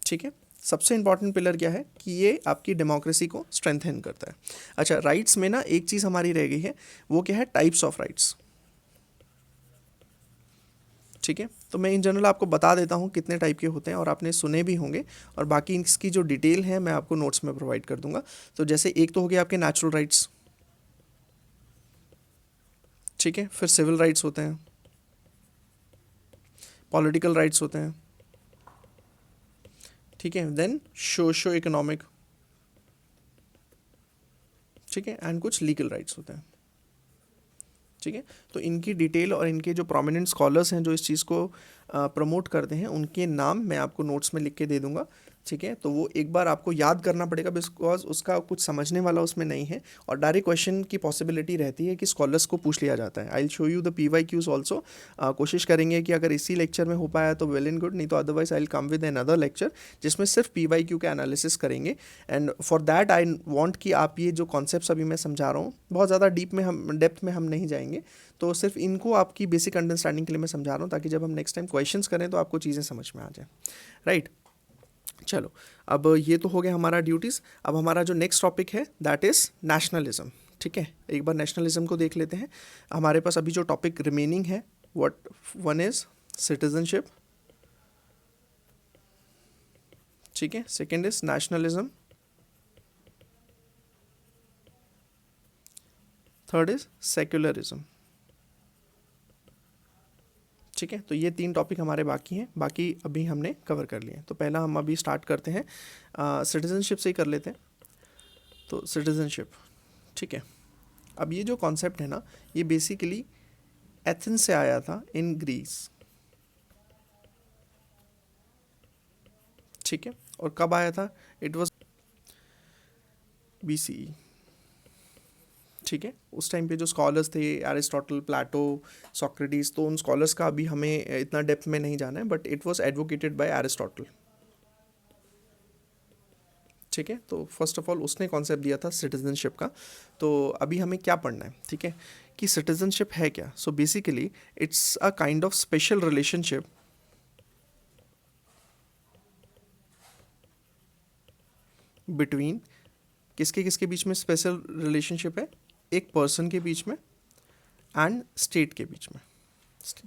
ठीक है। सबसे इंपॉर्टेंट पिलर क्या है कि ये आपकी डेमोक्रेसी को स्ट्रेंथन करता है। अच्छा, राइट्स में ना एक चीज़ हमारी रह गई है, वो क्या है, टाइप्स ऑफ राइट्स, ठीक है। तो मैं इन जनरल आपको बता देता हूँ कितने टाइप के होते हैं, और आपने सुने भी होंगे, और बाकी इसकी जो डिटेल है मैं आपको नोट्स में प्रोवाइड कर दूंगा। तो जैसे एक तो हो गया आपके नेचुरल राइट्स, ठीक है, फिर सिविल राइट्स होते हैं, पॉलिटिकल राइट्स होते हैं, ठीक है, देन सोशो इकोनॉमिक, ठीक है, एंड कुछ लीगल राइट्स होते हैं, ठीक है। तो इनकी डिटेल और इनके जो प्रोमिनेंट स्कॉलर्स हैं जो इस चीज़ को प्रमोट करते हैं, उनके नाम मैं आपको नोट्स में लिख के दे दूंगा, ठीक है। तो वो एक बार आपको याद करना पड़ेगा बिकॉज उसका कुछ समझने वाला उसमें नहीं है, और डायरेक्ट क्वेश्चन की पॉसिबिलिटी रहती है कि स्कॉलर्स को पूछ लिया जाता है। आई will show you the PYQs also. कोशिश करेंगे कि अगर इसी लेक्चर में हो पाया तो वेल एंड गुड, नहीं तो otherwise I will come with another lecture जिसमें सिर्फ PYQ का एनालिसिस करेंगे। And for that I want कि आप ये जो कॉन्सेप्ट अभी मैं समझा रहा हूँ बहुत ज़्यादा डेप्थ में हम नहीं जाएंगे, तो सिर्फ इनको आपकी बेसिक अंडरस्टैंडिंग के लिए मैं समझा रहा हूँ, ताकि जब हम नेक्स्ट टाइम क्वेश्चंस करें तो आपको चीज़ें समझ में आ जाए, राइट। चलो, अब ये तो हो गया हमारा ड्यूटीज़। अब हमारा जो नेक्स्ट टॉपिक है दैट इज़ नेशनलिज्म, ठीक है। एक बार नेशनलिज्म को देख लेते हैं। हमारे पास अभी जो टॉपिक रिमेनिंग है, व्हाट वन इज़ सिटीजनशिप, ठीक है, second is nationalism, third is secularism, ठीक है, तो ये 3 टॉपिक हमारे बाकी हैं, बाकी अभी हमने कवर कर लिए हैं। तो पहला हम अभी स्टार्ट करते हैं सिटीजनशिप से ही कर लेते हैं। तो सिटीजनशिप, ठीक है, अब ये जो कॉन्सेप्ट है ना, ये बेसिकली एथेंस से आया था इन ग्रीस, ठीक है, और कब आया था? इट वाज BCE, ठीक है। उस टाइम पे जो स्कॉलर्स थे, एरिस्टोटल, प्लेटो, सोक्रेटिस, तो उन स्कॉलर्स का अभी हमें इतना डेप्थ में नहीं जाना है, but it was advocated by Aristotle, ठीक है। तो फर्स्ट ऑफ ऑल उसने कॉन्सेप्ट दिया था सिटीजनशिप का। तो अभी हमें क्या पढ़ना है, ठीक है, कि सिटीजनशिप है क्या। So basically it's a kind of special relationship between, किसके किसके बीच में स्पेशल रिलेशनशिप है? एक पर्सन के बीच में एंड स्टेट के बीच में,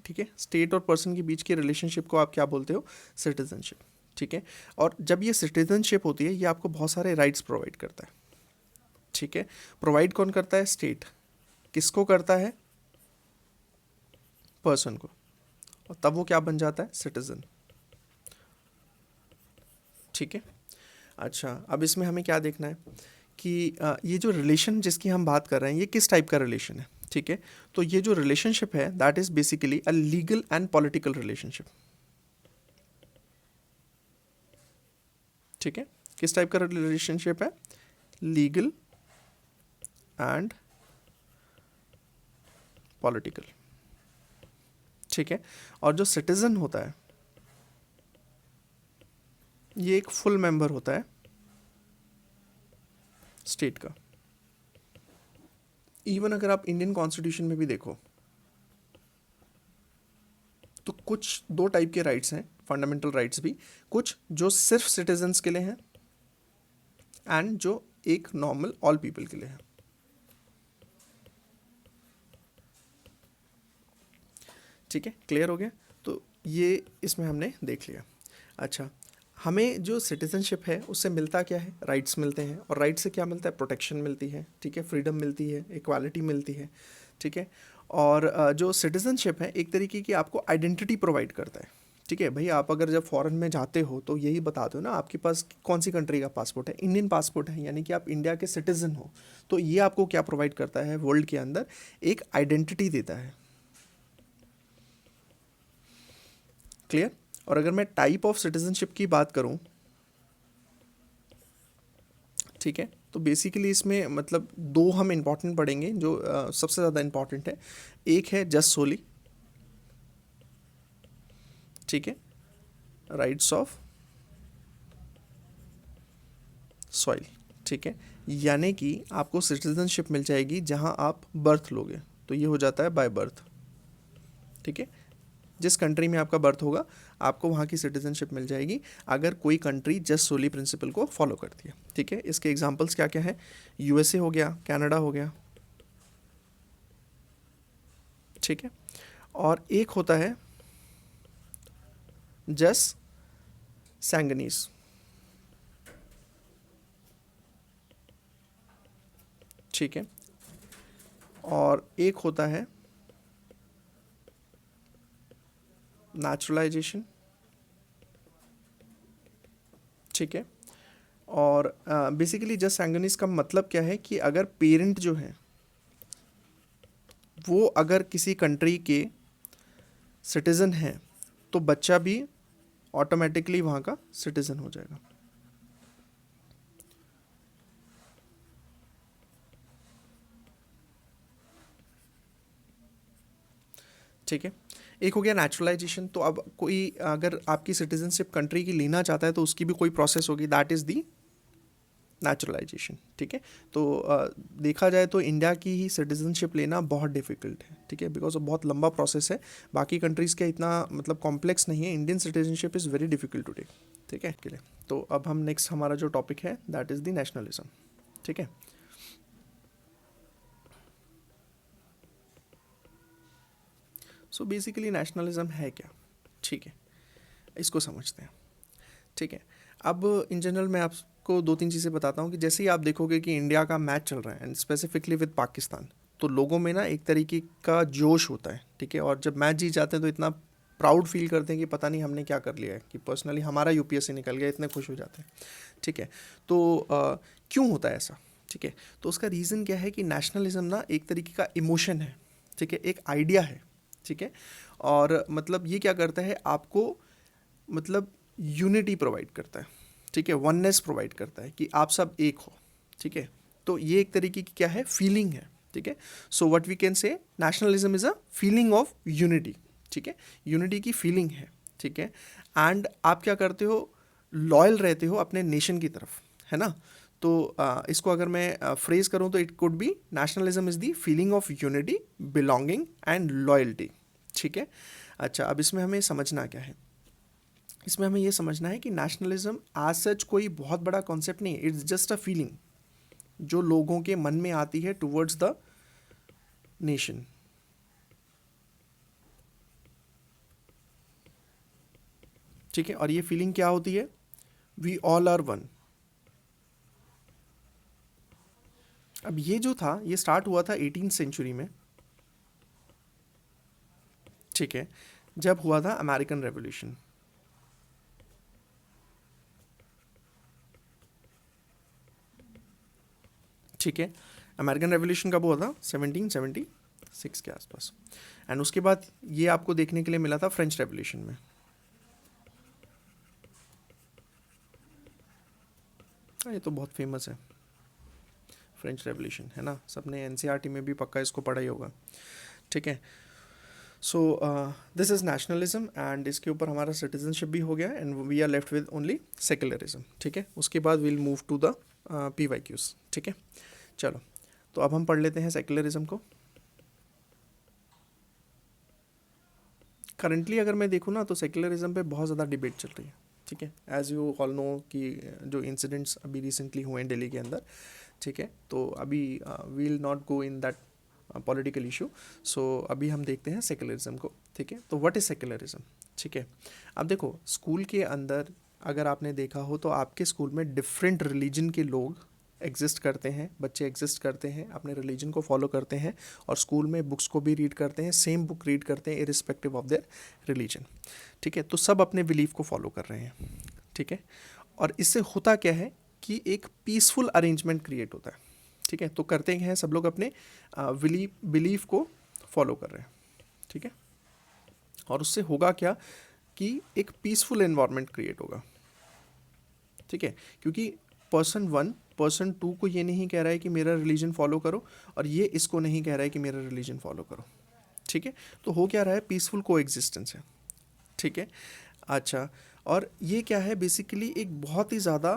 ठीक है। स्टेट और पर्सन के बीच के रिलेशनशिप को आप क्या बोलते हो? सिटीजनशिप, ठीक है। और जब ये सिटीजनशिप होती है, ये आपको बहुत सारे राइट्स प्रोवाइड करता है, ठीक है। प्रोवाइड कौन करता है? स्टेट। किसको करता है? पर्सन को, और तब वो क्या बन जाता है? सिटीजन, ठीक है। अच्छा, अब इसमें हमें क्या देखना है कि ये जो रिलेशन जिसकी हम बात कर रहे हैं, ये किस टाइप का रिलेशन है, ठीक है। तो ये जो रिलेशनशिप है, that is basically a legal and political relationship, ठीक है। किस टाइप का रिलेशनशिप है? लीगल एंड पॉलिटिकल, ठीक है। और जो सिटीजन होता है, ये एक फुल मेंबर होता है स्टेट का। इवन अगर आप इंडियन कॉन्स्टिट्यूशन में भी देखो, तो कुछ 2 टाइप के राइट्स हैं, फंडामेंटल राइट्स भी, कुछ जो सिर्फ सिटीजन्स के लिए हैं एंड जो एक नॉर्मल ऑल पीपल के लिए है, ठीक है। क्लियर हो गया? तो ये इसमें हमने देख लिया। अच्छा, हमें जो सिटीजनशिप है उससे मिलता क्या है? राइट्स मिलते हैं, और राइट से क्या मिलता है? प्रोटेक्शन मिलती है, ठीक है, फ्रीडम मिलती है, इक्वालिटी मिलती है, ठीक है। और जो सिटीजनशिप है, एक तरीके की आपको आइडेंटिटी प्रोवाइड करता है, ठीक है। भाई आप अगर जब फॉरेन में जाते हो तो यही बता दो ना आपके पास कौन सी कंट्री का पासपोर्ट है, इंडियन पासपोर्ट है, यानी कि आप इंडिया के सिटीजन हो। तो ये आपको क्या प्रोवाइड करता है? वर्ल्ड के अंदर एक आइडेंटिटी देता है, क्लियर। और अगर मैं टाइप ऑफ सिटीजनशिप की बात करूं, ठीक है, तो बेसिकली इसमें मतलब 2 हम इंपॉर्टेंट पढ़ेंगे जो सबसे ज़्यादा इंपॉर्टेंट है। एक है जस्ट सोली, ठीक है, राइट्स ऑफ सॉइल, ठीक है, यानी कि आपको सिटीजनशिप मिल जाएगी जहां आप बर्थ लोगे, तो ये हो जाता है बाय बर्थ, ठीक है। जिस कंट्री में आपका बर्थ होगा, आपको वहाँ की सिटीजनशिप मिल जाएगी, अगर कोई कंट्री जस्ट सोली प्रिंसिपल को फॉलो करती है, ठीक है। इसके एग्जांपल्स क्या क्या हैं? USA हो गया, कनाडा हो गया, ठीक है। और एक होता है जस्ट सैंगनीज, ठीक है। और एक होता है नेचुरलाइजेशन, ठीक है। और बेसिकली जस्ट सैंगनीज का मतलब क्या है कि अगर पेरेंट जो है वो अगर किसी कंट्री के सिटीज़न है, तो बच्चा भी ऑटोमेटिकली वहाँ का सिटीज़न हो जाएगा, ठीक है। एक हो गया नेचुरलाइजेशन। तो अब कोई अगर आपकी सिटीजनशिप कंट्री की लेना चाहता है तो उसकी भी कोई प्रोसेस होगी, दैट इज़ दी नेचुरलाइजेशन, ठीक है। तो देखा जाए तो इंडिया की ही सिटीजनशिप लेना बहुत डिफिकल्ट है, ठीक है, बिकॉज बहुत लंबा प्रोसेस है। बाकी कंट्रीज़ का इतना मतलब कॉम्प्लेक्स नहीं है। Indian citizenship is very difficult to take, ठीक है, के लिए। तो अब हम नेक्स्ट हमारा जो टॉपिक है दैट इज़ द नेशनलिज्म, ठीक है। सो बेसिकली नेशनलिज्म है क्या, ठीक है, इसको समझते हैं, ठीक है। अब इन जनरल मैं आपको 2-3 चीज़ें बताता हूँ कि जैसे ही आप देखोगे कि इंडिया का मैच चल रहा है एंड स्पेसिफिकली विद पाकिस्तान, तो लोगों में ना एक तरीके का जोश होता है, ठीक है। और जब मैच जीत जाते हैं तो इतना प्राउड फील करते हैं कि पता नहीं हमने क्या कर लिया है, कि पर्सनली हमारा यूपीएससी निकल गया, इतने खुश हो जाते हैं। ठीक है, तो क्यों होता है ऐसा? ठीक है, तो उसका रीज़न क्या है कि नेशनलिज्म ना एक तरीके का इमोशन है, ठीक है, एक आइडिया है, ठीक है, और मतलब ये क्या करता है आपको, मतलब यूनिटी प्रोवाइड करता है, ठीक है, वननेस प्रोवाइड करता है कि आप सब एक हो, ठीक है। तो ये एक तरीके की क्या है, फीलिंग है, ठीक है। So what we can say, nationalism is a feeling of unity, ठीक है, यूनिटी की फीलिंग है, ठीक है। एंड आप क्या करते हो, लॉयल रहते हो अपने नेशन की तरफ, है ना। तो इसको अगर मैं फ्रेज करूँ तो it could be, nationalism is the feeling of unity, belonging and loyalty, ठीक है। अच्छा, अब इसमें हमें समझना क्या है, इसमें हमें ये समझना है कि नेशनलिज्म एज सच कोई बहुत बड़ा कॉन्सेप्ट नहीं है, इट्स जस्ट अ फीलिंग जो लोगों के मन में आती है टुवर्ड्स द नेशन, ठीक है। और ये फीलिंग क्या होती है, वी ऑल आर वन। अब ये जो था, ये स्टार्ट हुआ था 18th सेंचुरी में, ठीक है, जब हुआ था अमेरिकन रेवोल्यूशन, ठीक है। अमेरिकन रेवोल्यूशन कब हुआ था, 1776 के आसपास। एंड उसके बाद ये आपको देखने के लिए मिला था फ्रेंच रेवोल्यूशन में। ये तो बहुत फेमस है फ्रेंच रेवोल्यूशन, है ना, सबने एनसीईआरटी में भी पक्का इसको पढ़ा ही होगा, ठीक है। So this is nationalism, and इसके ऊपर हमारा सिटीजनशिप भी हो गया, and we are left with only secularism, ठीक है। उसके बाद will move to the PYQs, ठीक है। चलो, तो अब हम पढ़ लेते हैं सेक्युलरिज्म को। करंटली अगर मैं देखूँ ना, तो सेक्युलरिज्म पे बहुत ज़्यादा डिबेट चल रही है, ठीक है। एज यू ऑल नो कि जो इंसिडेंट्स अभी रिसेंटली हुए हैं दिल्ली के अंदर, ठीक है, तो अभी we'll not go in that political issue. So अभी हम देखते हैं सेक्युलरिज्म को, ठीक है। तो व्हाट इज़ सेक्युलरिज्म, ठीक है। अब देखो, स्कूल के अंदर अगर आपने देखा हो तो आपके स्कूल में डिफरेंट रिलीजन के लोग एग्जिस्ट करते हैं, बच्चे एग्जिस्ट करते हैं, अपने रिलीजन को फॉलो करते हैं, और स्कूल में बुक्स को भी रीड करते हैं, सेम बुक रीड करते हैं इरिस्पेक्टिव ऑफ देयर रिलीजन, ठीक है। तो सब अपने बिलीफ को फॉलो कर रहे हैं, ठीक है। और इससे होता क्या है कि एक पीसफुल अरेंजमेंट क्रिएट होता है, ठीक है। तो करते हैं सब लोग अपने बिलीफ को फॉलो कर रहे हैं, ठीक है। और उससे होगा क्या कि एक पीसफुल एनवायरनमेंट क्रिएट होगा, ठीक है। क्योंकि पर्सन 1 पर्सन 2 को ये नहीं कह रहा है कि मेरा रिलीजन फॉलो करो, और ये इसको नहीं कह रहा है कि मेरा रिलीजन फॉलो करो, ठीक है। तो हो क्या रहा है, पीसफुल को एग्जिस्टेंस है, ठीक है। अच्छा, और ये क्या है, बेसिकली एक बहुत ही ज़्यादा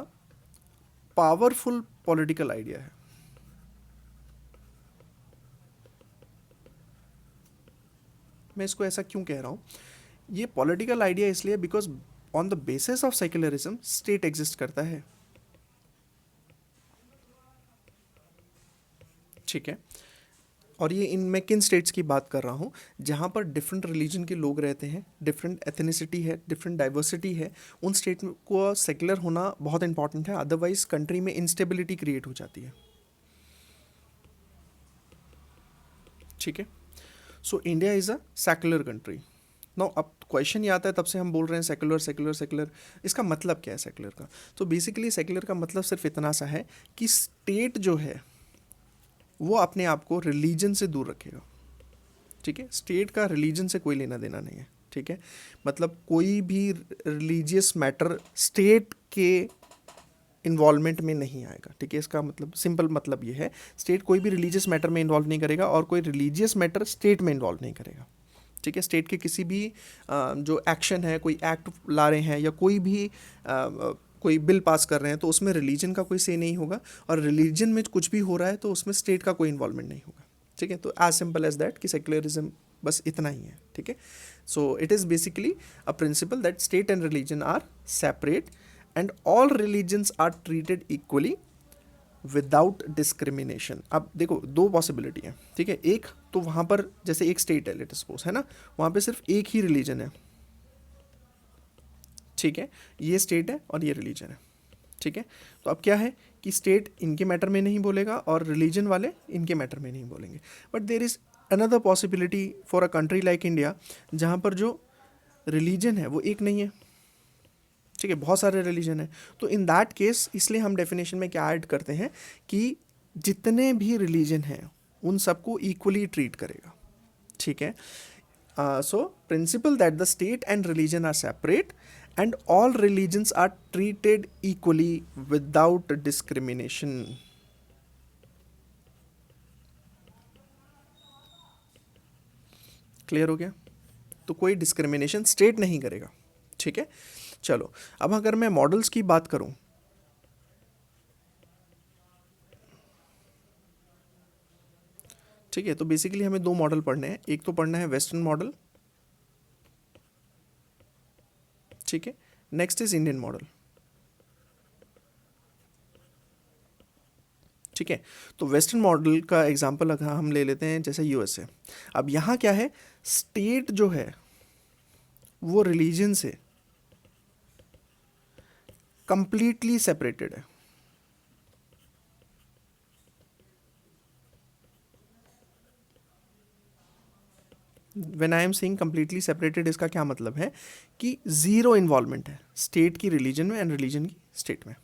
पावरफुल पॉलिटिकल आइडिया है। मैं इसको ऐसा क्यों कह रहा हूँ, ये पॉलिटिकल आइडिया इसलिए because on the basis of secularism state exist करता है, ठीक है। और ये इन मैं किन स्टेट्स की बात कर रहा हूँ, जहाँ पर डिफरेंट रिलीजन के लोग रहते हैं, डिफरेंट एथनिसिटी है, डिफरेंट डाइवर्सिटी है, उन स्टेट को सेक्युलर होना बहुत इंपॉर्टेंट है, अदरवाइज कंट्री में इंस्टेबिलिटी क्रिएट हो जाती है, ठीक है। So India is a secular country. Now अब क्वेश्चन ये आता है, तब से हम बोल रहे हैं सेक्युलर सेक्युलर सेक्युलर, इसका मतलब क्या है सेक्युलर का। तो बेसिकली सेक्युलर का मतलब सिर्फ इतना सा है कि स्टेट जो है वो अपने आप को रिलीजन से दूर रखेगा, ठीक है। स्टेट का रिलीजन से कोई लेना देना नहीं है, ठीक है। मतलब कोई भी रिलीजियस मैटर स्टेट के इन्वॉल्वमेंट में नहीं आएगा, ठीक है। इसका मतलब सिंपल मतलब ये है, स्टेट कोई भी रिलीजियस मैटर में इन्वॉल्व नहीं करेगा, और कोई रिलीजियस मैटर स्टेट में इन्वॉल्व नहीं करेगा, ठीक है। स्टेट के किसी भी जो एक्शन है, कोई एक्ट ला रहे हैं या कोई भी कोई बिल पास कर रहे हैं, तो उसमें रिलीजन का कोई से नहीं होगा, और रिलीजन में कुछ भी हो रहा है तो उसमें स्टेट का कोई इन्वॉल्वमेंट नहीं होगा, ठीक है। तो एज सिंपल एज दैट कि सेक्युलरिज्म बस इतना ही है, ठीक है। So it is basically a principle that state and religion are separate and all religions are treated equally without discrimination. अब देखो, दो पॉसिबिलिटी है, ठीक है। एक तो वहाँ पर जैसे एक स्टेट है, लेट सपोज, है ना, वहाँ पे सिर्फ एक ही रिलीजन है, ठीक है, ये स्टेट है और ये रिलीजन है, ठीक है। तो अब क्या है कि स्टेट इनके मैटर में नहीं बोलेगा और रिलीजन वाले इनके मैटर में नहीं बोलेंगे। But there is another possibility for a country like India, जहाँ पर जो रिलीजन है वो एक नहीं है, ठीक है, बहुत सारे रिलीजन है। तो इन दैट केस इसलिए हम डेफिनेशन में क्या ऐड करते हैं कि जितने भी रिलीजन हैं उन सबको इक्वली ट्रीट करेगा, ठीक है। So principle that the state and religion are separate and all religions are treated equally without discrimination. Clear हो गया? तो कोई डिस्क्रिमिनेशन स्टेट नहीं करेगा, ठीक है। चलो अब अगर मैं मॉडल्स की बात करूं, ठीक है, तो बेसिकली हमें दो मॉडल पढ़ने हैं। एक तो पढ़ना है वेस्टर्न मॉडल, ठीक है, नेक्स्ट इज इंडियन मॉडल, ठीक है। तो वेस्टर्न मॉडल का एग्जांपल अगर हम ले लेते हैं जैसे यूएसए। अब यहाँ क्या है, स्टेट जो है वो रिलीजन से कंप्लीटली सेपरेटेड है। When I am saying completely separated, इसका क्या मतलब है कि ज़ीरो इन्वॉल्वमेंट है स्टेट की रिलीजन में एंड रिलीजन की स्टेट में,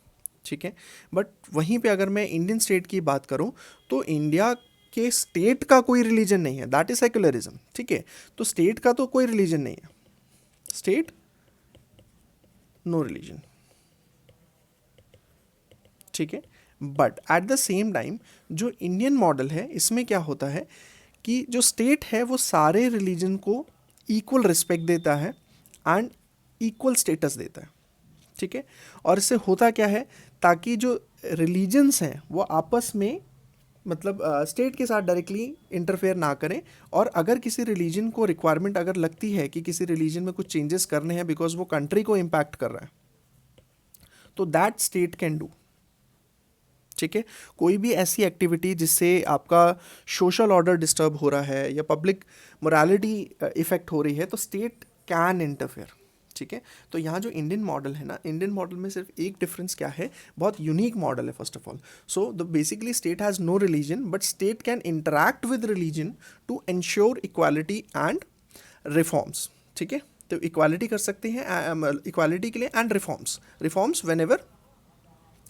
ठीक है। बट वहीं पे अगर मैं इंडियन स्टेट की बात करूं तो इंडिया के स्टेट का कोई रिलीजन नहीं है, दैट इज सेक्युलरिज्म, ठीक है। तो स्टेट का तो कोई रिलीजन नहीं है, स्टेट नो रिलीजन, ठीक है। But at the same time जो इंडियन मॉडल है इसमें क्या होता है कि जो स्टेट है वो सारे रिलीजन को इक्वल रिस्पेक्ट देता है एंड इक्वल स्टेटस देता है, ठीक है। और इससे होता क्या है, ताकि जो रिलीजन्स हैं वो आपस में मतलब स्टेट के साथ डायरेक्टली इंटरफेयर ना करें। और अगर किसी रिलीजन को रिक्वायरमेंट अगर लगती है कि किसी रिलीजन में कुछ चेंजेस करने हैं बिकॉज वो कंट्री को इम्पैक्ट कर रहा है, तो दैट स्टेट कैन डू, ठीक है। कोई भी ऐसी एक्टिविटी जिससे आपका सोशल ऑर्डर डिस्टर्ब हो रहा है या पब्लिक मोरालिटी इफेक्ट हो रही है, तो स्टेट कैन इंटरफेयर, ठीक है। तो यहाँ जो इंडियन मॉडल है ना, इंडियन मॉडल में सिर्फ एक डिफरेंस क्या है, बहुत यूनिक मॉडल है first of all. So the basically state has no religion but state can interact with religion to ensure equality and reforms, ठीक है। तो इक्वालिटी कर सकते हैं इक्वालिटी के लिए and reforms when ever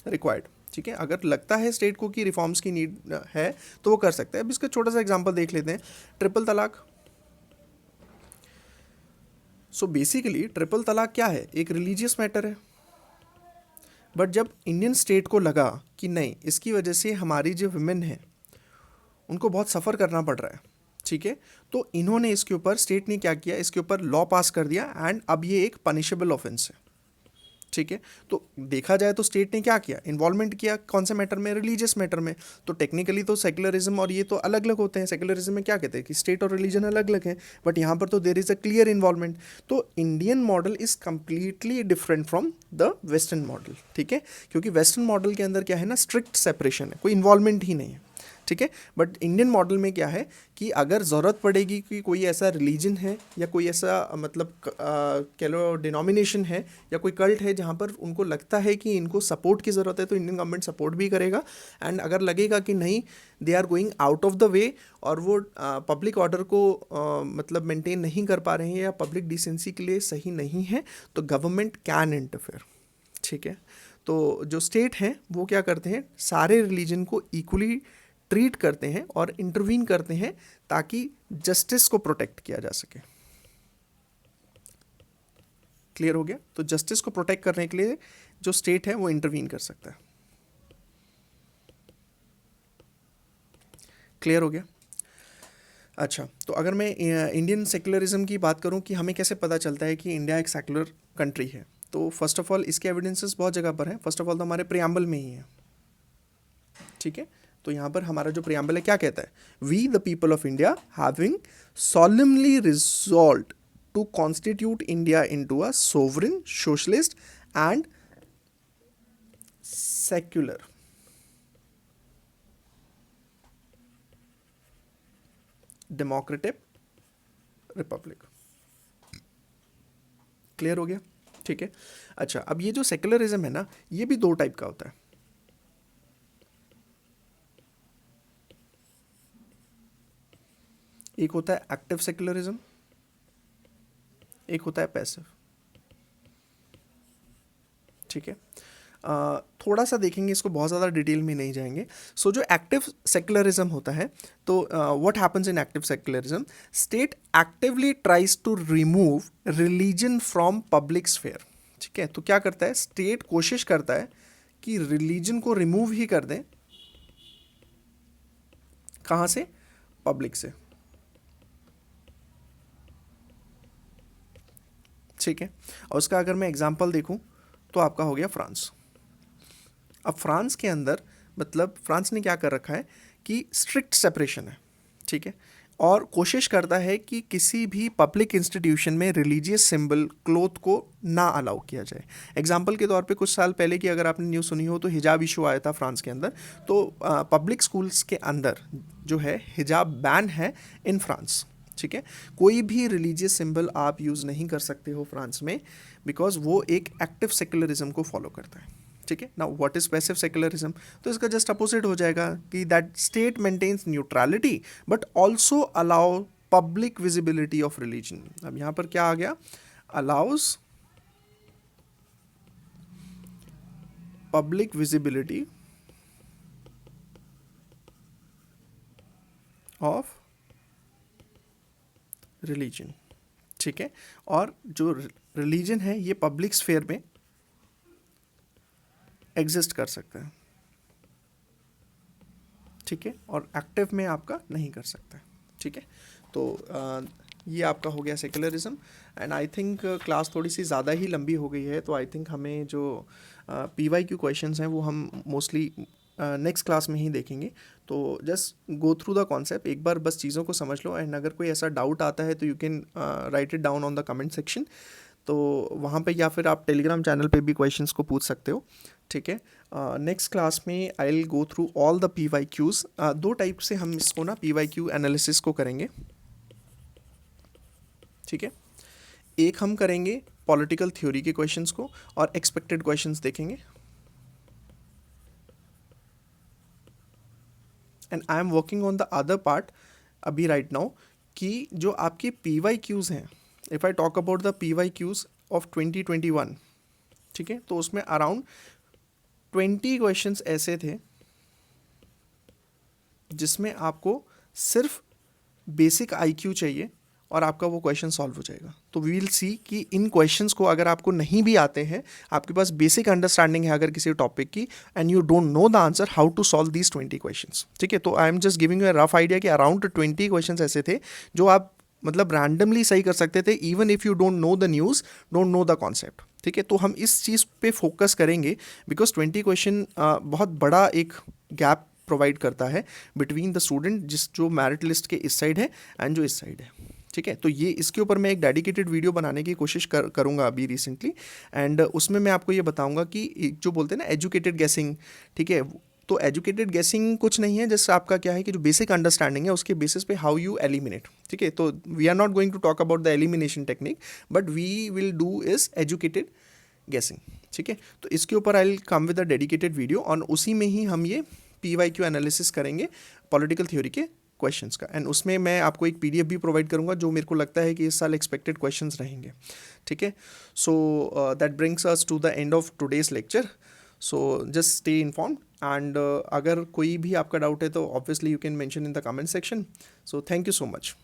required, ठीक है। अगर लगता है स्टेट को कि रिफॉर्म्स की नीड है तो वो कर सकते हैं। अब इसका छोटा सा एग्जांपल देख लेते हैं, ट्रिपल तलाक। सो बेसिकली ट्रिपल तलाक क्या है, एक रिलीजियस मैटर है। बट जब इंडियन स्टेट को लगा कि नहीं, इसकी वजह से हमारी जो वुमेन है उनको बहुत सफ़र करना पड़ रहा है, ठीक है, तो इन्होंने इसके ऊपर, स्टेट ने क्या किया, इसके ऊपर लॉ पास कर दिया एंड अब ये एक पनिशेबल ऑफेंस है, ठीक है। तो देखा जाए तो स्टेट ने क्या किया, इन्वॉल्वमेंट किया कौन से मैटर में, रिलीजियस मैटर में। तो टेक्निकली तो सेकुलरिज्म और ये तो अलग अलग होते हैं। सेकुलरिज्म में क्या कहते हैं कि स्टेट और रिलीजन अलग अलग हैं, बट यहाँ पर तो there is a clear involvement. तो Indian model is completely different from the western model, ठीक है। क्योंकि वेस्टर्न मॉडल के अंदर क्या है ना, स्ट्रिक्ट सेपरेशन है, कोई इन्वॉल्वमेंट ही नहीं है, ठीक है। बट इंडियन मॉडल में क्या है कि अगर ज़रूरत पड़ेगी कि कोई ऐसा रिलीजन है या कोई ऐसा मतलब कह लो डिनोमिनेशन है या कोई कल्ट है जहाँ पर उनको लगता है कि इनको सपोर्ट की ज़रूरत है, तो इंडियन गवर्नमेंट सपोर्ट भी करेगा। एंड अगर लगेगा कि नहीं, they are going out of the way और वो पब्लिक ऑर्डर को मतलब मेंटेन नहीं कर पा रहे हैं या पब्लिक डिसेंसी के लिए सही नहीं है, तो गवर्नमेंट कैन इंटरफेयर, ठीक है। तो जो स्टेट हैं वो क्या करते हैं, सारे रिलीजन को इक्वली ट्रीट करते हैं और इंटरवीन करते हैं ताकि जस्टिस को प्रोटेक्ट किया जा सके। क्लियर हो गया? तो जस्टिस को प्रोटेक्ट करने के लिए जो स्टेट है वो इंटरवीन कर सकता है। क्लियर हो गया? अच्छा, तो अगर मैं इंडियन सेक्युलरिज्म की बात करूं कि हमें कैसे पता चलता है कि इंडिया एक सेक्युलर कंट्री है, तो फर्स्ट ऑफ ऑल इसके एविडेंसेस बहुत जगह पर हैं। फर्स्ट ऑफ ऑल तो हमारे प्रियम्बल में ही है, ठीक है। तो यहाँ पर हमारा जो प्रियम्बल है क्या कहता है, we the people of India having solemnly resolved to constitute India into a sovereign, socialist and secular democratic republic। Clear हो गया? ठीक है। अच्छा, अब ये जो सेक्युलरिज्म है ना, ये भी दो टाइप का होता है। एक होता है एक्टिव सेक्युलरिज्म एक होता है पैसिव। ठीक है, थोड़ा सा देखेंगे इसको, बहुत ज़्यादा डिटेल में नहीं जाएंगे। सो जो एक्टिव सेक्युलरिज्म होता है, तो what happens in active secularism, state actively tries to remove religion from public sphere. ठीक है, तो क्या करता है, स्टेट कोशिश करता है कि रिलीजन को रिमूव ही कर दें, कहाँ से, पब्लिक से। ठीक है, और उसका अगर मैं एग्जांपल देखूं तो आपका हो गया फ्रांस। अब फ्रांस के अंदर, मतलब फ्रांस ने क्या कर रखा है कि स्ट्रिक्ट सेपरेशन है। ठीक है, और कोशिश करता है कि किसी भी पब्लिक इंस्टीट्यूशन में रिलीजियस सिंबल क्लोथ को ना अलाउ किया जाए। एग्जाम्पल के तौर पे कुछ साल पहले की अगर आपने न्यूज़ सुनी हो तो हिजाब इशू आया था फ्रांस के अंदर। तो पब्लिक स्कूल्स के अंदर जो है हिजाब बैन है इन फ्रांस। ठीक है, कोई भी रिलीजियस सिंबल आप यूज़ नहीं कर सकते हो फ्रांस में, बिकॉज वो एक एक्टिव सेक्युलरिज्म को फॉलो करता है। ठीक है, now what is passive secularism, तो इसका जस्ट अपोजिट हो जाएगा कि that state maintains neutrality but also allow public visibility of religion. अब यहाँ पर क्या आ गया, allows public visibility of religion. ठीक है, और जो रिलीजन है ये पब्लिक स्फेयर में एग्जिस्ट कर सकता है। ठीक है, और एक्टिव में आपका नहीं कर सकता। ठीक है, तो ये आपका हो गया secularism. And I think class थोड़ी सी ज़्यादा ही लंबी हो गई है, तो आई थिंक हमें जो PYQ क्वेश्चंस हैं वो हम मोस्टली नेक्स्ट क्लास में ही देखेंगे। तो just go through the concept, एक बार बस चीज़ों को समझ लो, एंड अगर कोई ऐसा डाउट आता है तो you can write it down on the comment section. तो वहाँ पे या फिर आप टेलीग्राम चैनल पे भी क्वेश्चंस को पूछ सकते हो। ठीक है, नेक्स्ट क्लास में I will go through all the PYQs। दो टाइप से हम इसको ना PYQ एनालिसिस को करेंगे। ठीक है, एक हम करेंगे पॉलिटिकल थ्योरी के क्वेश्चंस को, और एक्सपेक्टेड क्वेश्चंस देखेंगे। And I am working on the other part अभी राइट नाउ, कि जो आपके PYQs हैं, if I talk about the PYQs of 2021, ठीक है, तो उसमें अराउंड 20 क्वेश्चंस ऐसे थे जिसमें आपको सिर्फ बेसिक IQ चाहिए और आपका वो क्वेश्चन सॉल्व हो जाएगा। तो वी विल सी कि इन क्वेश्चंस को अगर आपको नहीं भी आते हैं, आपके पास बेसिक अंडरस्टैंडिंग है अगर किसी टॉपिक की, and you don't know the answer, how to solve these 20 questions. ठीक है, तो I am just giving you a rough idea कि अराउंड 20 क्वेश्चंस ऐसे थे जो आप मतलब रैंडमली सही कर सकते थे, even if you don't know the news, don't know the concept. ठीक है, तो हम इस चीज़ पे फोकस करेंगे, बिकॉज 20 क्वेश्चन बहुत बड़ा एक गैप प्रोवाइड करता है बिटवीन द स्टूडेंट जो मेरिट लिस्ट के इस साइड है एंड जो इस साइड है। ठीक है, तो ये इसके ऊपर मैं एक डेडिकेटेड वीडियो बनाने की कोशिश करूँगा अभी रिसेंटली, एंड उसमें मैं आपको ये बताऊँगा कि जो बोलते हैं ना एजुकेटेड गेसिंग। ठीक है, तो एजुकेटेड गेसिंग कुछ नहीं है, जैसे आपका क्या है कि जो बेसिक अंडरस्टैंडिंग है उसके बेसिस पे हाउ यू एलिमिनेट। ठीक है, तो we are not going to talk about the elimination technique, but we will do is educated guessing. ठीक है, तो इसके ऊपर I will come with a dedicated video, और उसी में ही हम ये PYQ एनालिसिस करेंगे पॉलिटिकल थ्योरी के क्वेश्चंस का, एंड उसमें मैं आपको एक PDF भी प्रोवाइड करूंगा जो मेरे को लगता है कि इस साल एक्सपेक्टेड क्वेश्चंस रहेंगे। ठीक है, so that brings us to the end of today's lecture. So just stay informed, and अगर कोई भी आपका डाउट है तो obviously you can mention in the comment section. So thank you so much.